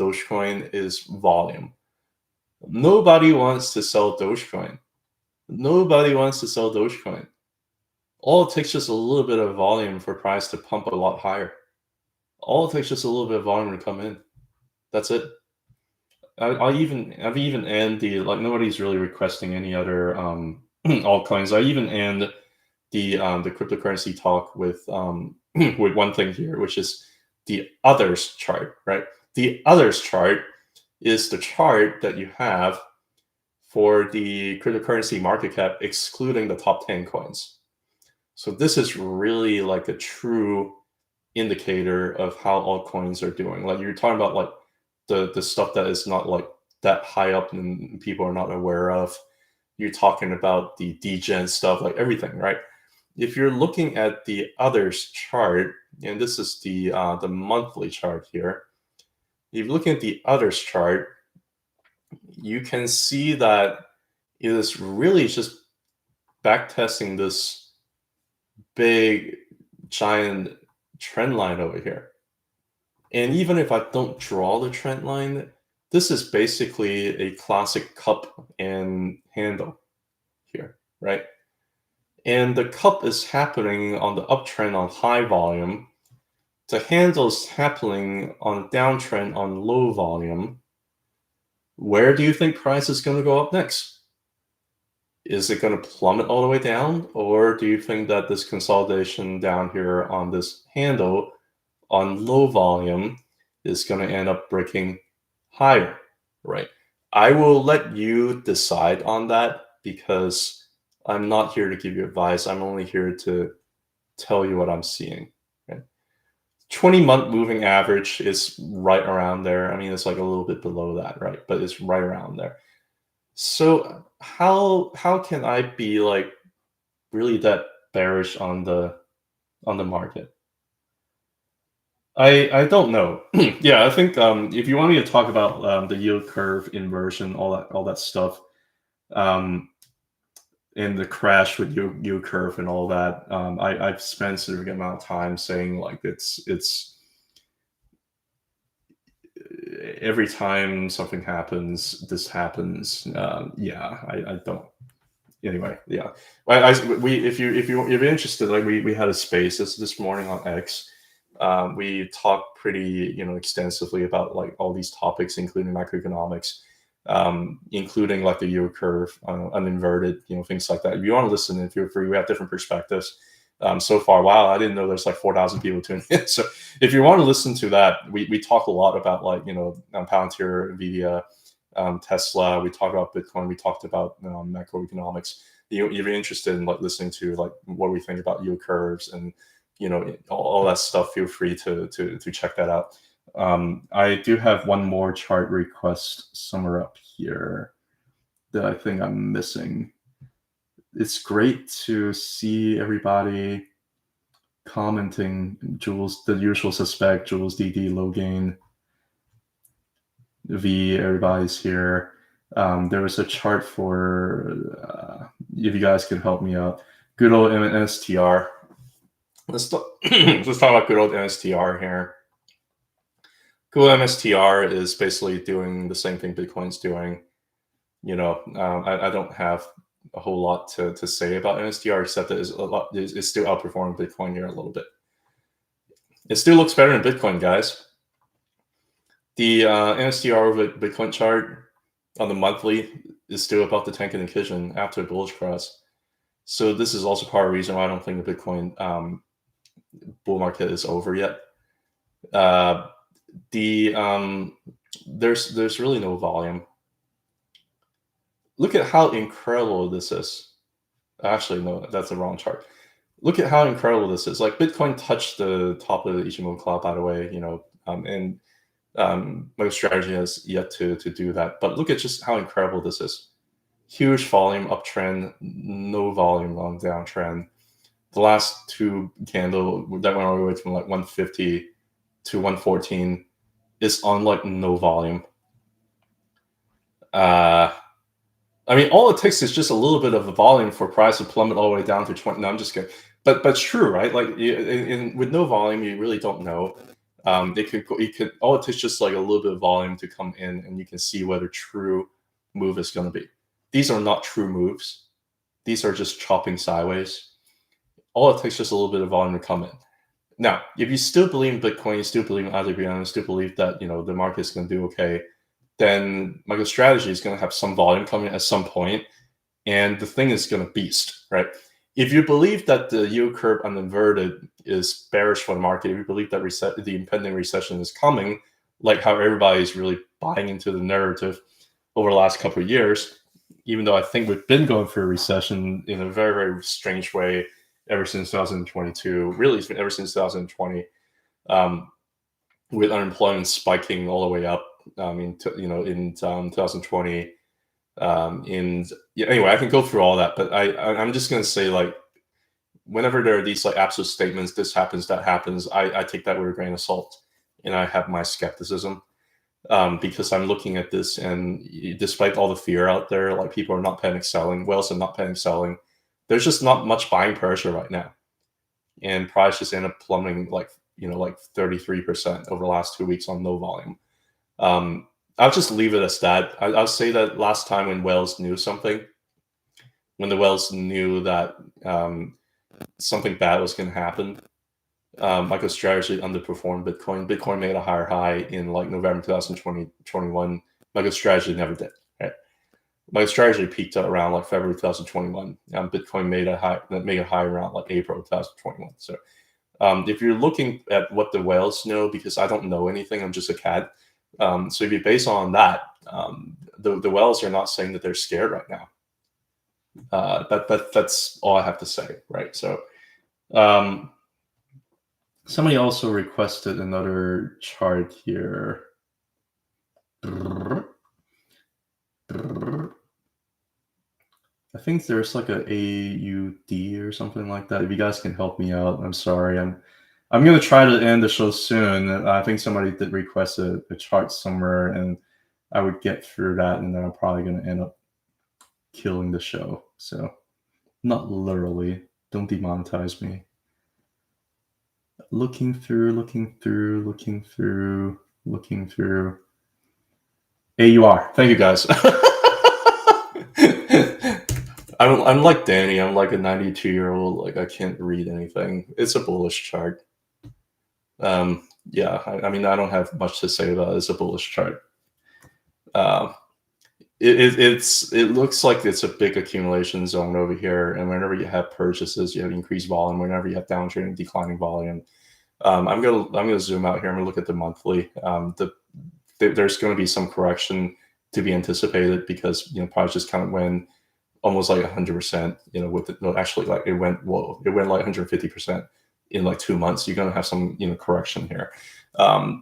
Dogecoin is volume. Nobody wants to sell Dogecoin. Nobody wants to sell Dogecoin. All it takes just a little bit of volume for price to pump a lot higher. All it takes just a little bit of volume to come in. That's it. I've even end the like nobody's really requesting any other altcoins. I even end the cryptocurrency talk with with one thing here, which is the others chart, right? The others chart is the chart that you have for the cryptocurrency market cap excluding the top 10 coins. So this is really like a true indicator of how altcoins are doing. Like you're talking about like the stuff that is not like that high up and people are not aware of. You're talking about the degen stuff, like everything, right? If you're looking at the others chart, and this is the monthly chart here, If you look at the others chart, you can see that it is really just backtesting this big giant trend line over here. And even if I don't draw the trend line, this is basically a classic cup and handle here, right? And the cup is happening on the uptrend on high volume. The handle is happening on a downtrend on low volume. Where do you think price is going to go up next? Is it going to plummet all the way down? Or do you think that this consolidation down here on this handle on low volume is going to end up breaking higher, right? I will let you decide on that because I'm not here to give you advice. I'm only here to tell you what I'm seeing. Okay? 20-month moving average is right around there. I mean, it's like a little bit below that, right? But it's right around there. So how can I be like really that bearish on the market? I don't know. Yeah, I think if you want me to talk about the yield curve inversion, all that stuff, um, and the crash with yield curve and all that, I've spent a significant amount of time saying like it's every time something happens, this happens. Yeah, I don't. Anyway, yeah. If you're interested, like we had a space this morning on X. We talked pretty extensively about like all these topics, including macroeconomics, including like the yield curve, uninverted, things like that. If you want to listen, if you're free, we have different perspectives. So far, wow, I didn't know there's like 4,000 people tuning in. So if you want to listen to that, we talk a lot about like Palantir, Nvidia, Tesla. We talked about Bitcoin. We talked about macroeconomics. If you're interested in like listening to like what we think about yield curves and all that stuff, feel free to check that out. I do have one more chart request somewhere up here that I think I'm missing. It's great to see everybody commenting. Jules, the usual suspect, Jules DD, Logain, V, everybody's here. There was a chart for, if you guys can help me out, good old MSTR. Let's talk about good old MSTR here. Good old MSTR is basically doing the same thing Bitcoin's doing. I don't have a whole lot to say about MSTR except that it's still outperforming Bitcoin here a little bit. It still looks better than Bitcoin, guys. The MSTR over Bitcoin chart on the monthly is still about the tank and Kijun after the bullish cross. So this is also part of the reason why I don't think the Bitcoin bull market is over yet. There's really no volume. Look at how incredible this is. Actually, no, that's the wrong chart. Look at how incredible this is. Like Bitcoin touched the top of the Ichimoku cloud, by the way, and MicroStrategy has yet to do that. But look at just how incredible this is. Huge volume uptrend, no volume long downtrend. The last two candle that went all the way from like 150 to 114 is on like no volume. I mean, all it takes is just a little bit of a volume for price to plummet all the way down to 20. No, I'm just kidding. But it's true, right? Like with no volume, you really don't know. It could all it takes just like a little bit of volume to come in, and you can see whether true move is going to be. These are not true moves. These are just chopping sideways. All it takes just a little bit of volume to come in. Now, if you still believe in Bitcoin, you still believe in IWM, you still believe that the market is going to do okay, then MicroStrategy is going to have some volume coming at some point, and the thing is going to beast, right? If you believe that the yield curve uninverted is bearish for the market, if you believe that the impending recession is coming, like how everybody is really buying into the narrative over the last couple of years, even though I think we've been going through a recession in a very, very strange way ever since 2022, really it's been ever since 2020, with unemployment spiking all the way up in 2020. Anyway, I can go through all that, but I'm just going to say, like, whenever there are these like absolute statements, this happens, that happens, I take that with a grain of salt, and I have my skepticism. because I'm looking at this, and despite all the fear out there, like people are not panic selling, whales are not panic selling. There's just not much buying pressure right now, and price just ended up plummeting like 33% over the last 2 weeks on no volume. I'll just leave it as that. I'll say that last time when whales knew something, when the whales knew that something bad was going to happen, MicroStrategy underperformed Bitcoin. Bitcoin made a higher high in like November 2021. MicroStrategy never did. Right? MicroStrategy peaked around like February 2021. Bitcoin made a high around like April 2021. So if you're looking at what the whales know, because I don't know anything, I'm just a cat. So if you base on that, the whales are not saying that they're scared right now. That's all I have to say, right? So somebody also requested another chart here. I think there's like a AUD or something like that. If you guys can help me out, I'm sorry. I'm gonna try to end the show soon. I think somebody did request a chart somewhere, and I would get through that, and then I'm probably gonna end up killing the show. So not literally. Don't demonetize me. Looking through. AUR. Thank you, guys. I'm like Danny. I'm like a 92-year-old. Like I can't read anything. It's a bullish chart. Yeah. I mean, I don't have much to say about it. It's a bullish chart. It looks like it's a big accumulation zone over here, and whenever you have purchases, you have increased volume. Whenever you have downtrending, declining volume. I'm gonna zoom out here. I'm gonna look at the monthly. There's going to be some correction to be anticipated because price just kind of went almost like 100%. With it, no, actually, like it went like 150% in like 2 months. You're going to have some correction here.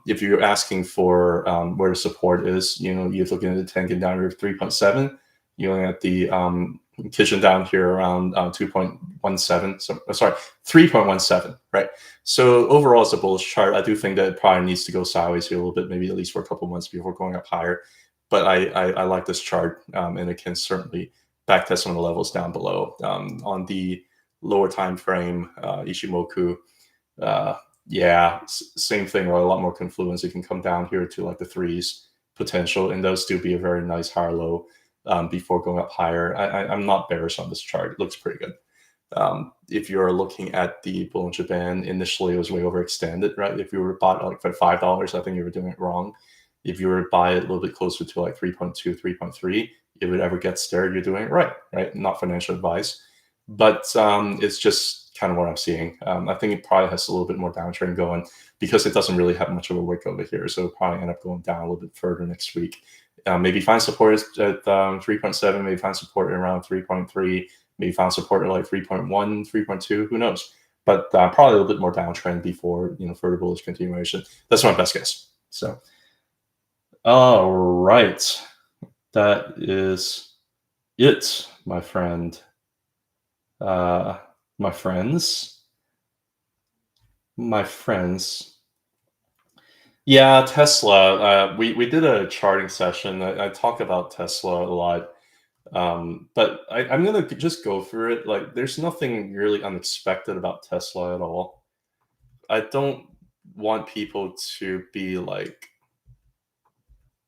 If you're asking for where the support is, you're looking at the Tenkan down here 3.7. You're looking at the Kijun down here around 2.17. So sorry, 3.17. Right. So overall, it's a bullish chart. I do think that it probably needs to go sideways here a little bit, maybe at least for a couple months before going up higher. But I like this chart, and it can certainly backtest some of the levels down below. On the lower time frame, Ichimoku, yeah, same thing, or a lot more confluence. It can come down here to like the threes potential, and those do be a very nice higher low before going up higher. I'm not bearish on this chart. It looks pretty good. If you're looking at the Bollinger Band, initially it was way overextended, right? If you were bought like for $5, I think you were doing it wrong. If you were to buy it a little bit closer to like 3.2, 3.3, if it ever gets there, you're doing it right? Not financial advice, but it's just kind of what I'm seeing. I think it probably has a little bit more downtrend going because it doesn't really have much of a wick over here. So it'll probably end up going down a little bit further next week. Maybe find support at 3.7, maybe find support around 3.3, maybe find support at like 3.1, 3.2, who knows? But probably a little bit more downtrend before further bullish continuation. That's my best guess. So, all right, that is it, my friend. My friends. Yeah, Tesla. We did a charting session. I talk about Tesla a lot. But I'm gonna just go through it. Like, there's nothing really unexpected about Tesla at all. I don't want people to be like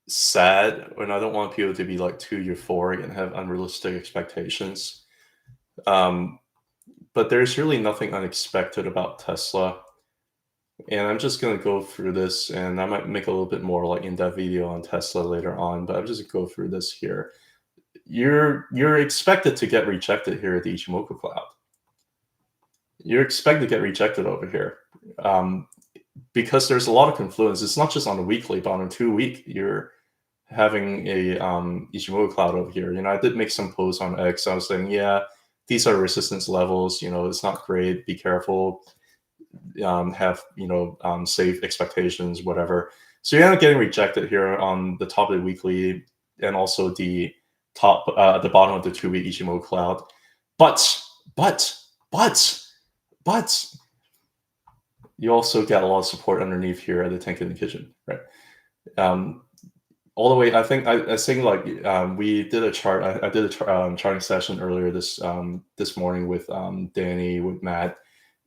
sad, and I don't want people to be like too euphoric and have unrealistic expectations. But there's really nothing unexpected about Tesla. And I'm just gonna go through this, and I might make a little bit more like in-depth video on Tesla later on, but I'm just gonna go through this here. You're expected to get rejected here at the Ichimoku cloud. You're expected to get rejected over here because there's a lot of confluence. It's not just on the weekly, but on a 2-week, you're having a Ichimoku cloud over here. I did make some posts on X. I was saying, yeah, these are resistance levels. It's not great. Be careful. Have safe expectations, whatever. So you end up getting rejected here on the top of the weekly and also the the bottom of the 2-week Ichimoku cloud. But you also get a lot of support underneath here at the Tenkan and Kijun, right? all the way. I think I think like we did a chart. I did a charting session earlier this morning with Danny, with Matt,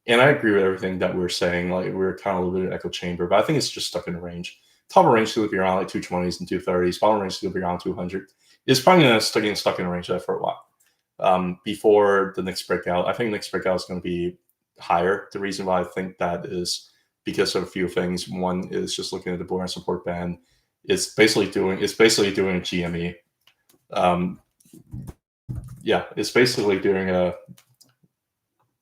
and I agree with everything that we're saying. Like we're kind of a little bit of echo chamber, but I think it's just stuck in a range. Top of range is going to be around like 220s and 230s. Bottom range is going to be around 200. It's probably going to get stuck in a range there for a while. Before the next breakout, I think next breakout is going to be higher. The reason why I think that is because of a few things. One is just looking at the bull run support band. It's basically doing a GME. Yeah, it's basically doing a.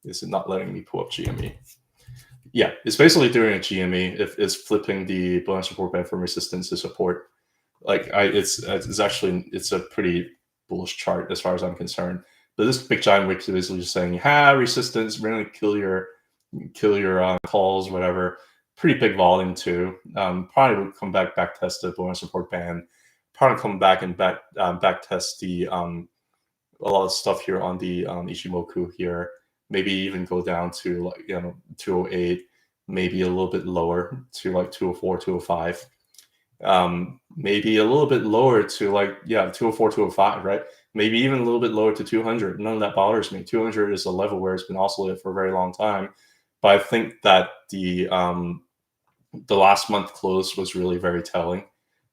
Is it not letting me pull up GME? Yeah, it's basically doing a GME. If it's flipping the bull run support band from resistance to support. Like it's a pretty bullish chart as far as I'm concerned. But this big giant wick is basically just saying, resistance, we're gonna kill your calls, whatever. Pretty big volume too. Probably would come back test the bull run support band. Probably come back and back test the a lot of stuff here on the Ichimoku here. Maybe even go down to like 208, maybe a little bit lower to like 204, 205. Maybe a little bit lower to like 204, 205, right? Maybe even a little bit lower to 200. None of that bothers me. 200 is a level where it's been oscillated for a very long time. But I think that the last month close was really very telling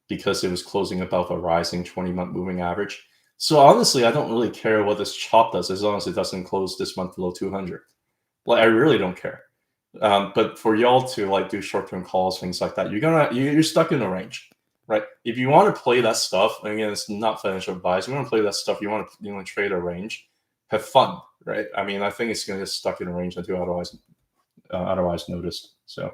because it was closing above a rising 20-month moving average. So honestly, I don't really care what this chop does as long as it doesn't close this month below 200. Like I really don't care. But for y'all to like do short-term calls, things like that, you're stuck in a range, right? If you want to play that stuff, again, it's not financial advice. You want to play that stuff, you want to trade a range, have fun, right? I mean, I think it's going to get stuck in a range until otherwise noticed. So,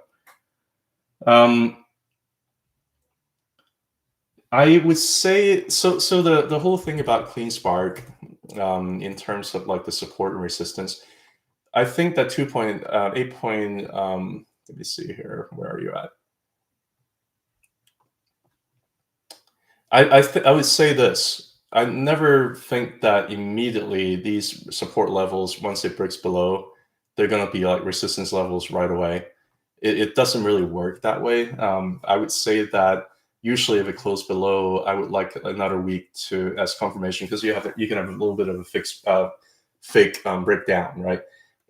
I would say so. So the whole thing about Clean Spark, in terms of like the support and resistance. I think that 2.8. Let me see here. Where are you at? I would say this. I never think that immediately these support levels, once it breaks below, they're going to be like resistance levels right away. It doesn't really work that way. I would say that usually if it closed below, I would like another week to as confirmation because you can have a little bit of a fake breakdown, right?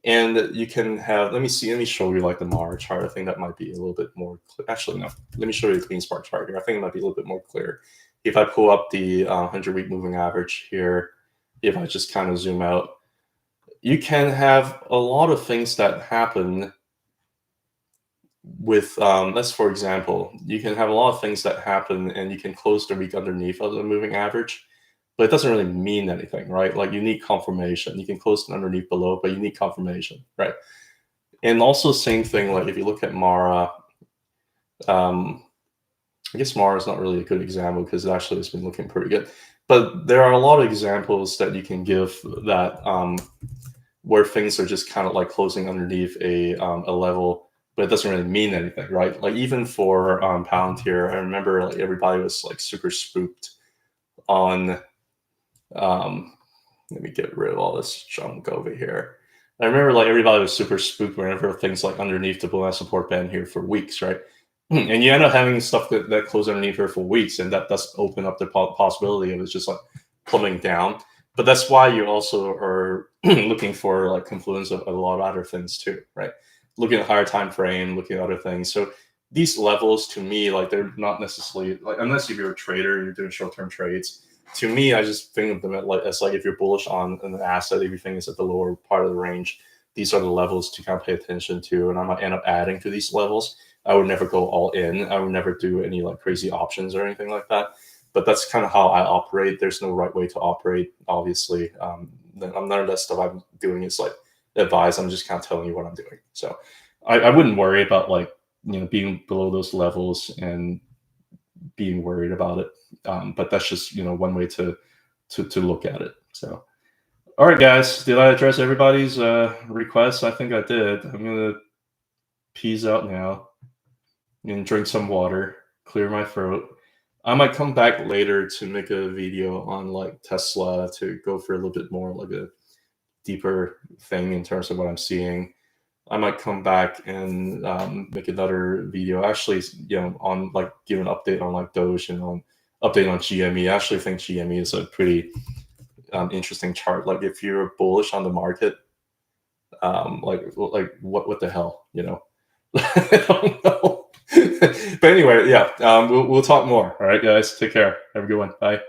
And you can have, let me show you like the MAR chart. I think that might be a little bit more clear. Actually, no, let me show you the Clean Spark chart here. I think it might be a little bit more clear. If I pull up the 100-week moving average here, if I just kind of zoom out, you can have a lot of things that happen with, let's for example, you can have a lot of things that happen and you can close the week underneath of the moving average. But it doesn't really mean anything, right? Like you need confirmation. You can close it underneath below, but you need confirmation, right? And also same thing, like if you look at Mara, I guess Mara is not really a good example because it actually has been looking pretty good. But there are a lot of examples that you can give that where things are just kind of like closing underneath a level, but it doesn't really mean anything, right? Like even for Palantir, I remember like everybody was like super spooked on. Let me get rid of all this junk over here. I remember like everybody was super spooked whenever things like underneath the bull run support band here for weeks, right? And you end up having stuff that close underneath here for weeks, and that does open up the possibility of it's just like plummeting down. But that's why you also are looking for like confluence of a lot of other things too, right? Looking at higher time frame, looking at other things. So these levels to me, like they're not necessarily like, unless if you're a trader, you're doing short-term trades. To me, I just think of them as like if you're bullish on an asset, everything is at the lower part of the range. These are the levels to kind of pay attention to, and I might end up adding to these levels. I would never go all in. I would never do any like crazy options or anything like that. But that's kind of how I operate. There's no right way to operate, obviously. None of that stuff I'm doing is like advice. I'm just kind of telling you what I'm doing. So I wouldn't worry about like being below those levels and being worried about it. But that's just one way to look at it. So, all right, guys, did I address everybody's requests? I think I did. I'm gonna peace out now and drink some water, clear my throat. I might come back later to make a video on like Tesla to go for a little bit more like a deeper thing in terms of what I'm seeing. I might come back and make another video, actually, on like give an update on like DOGE and on update on GME. I actually think GME is a pretty interesting chart. Like if you're bullish on the market, like what the hell, you know? I don't know. But anyway, yeah, we'll talk more. All right, guys, take care. Have a good one. Bye.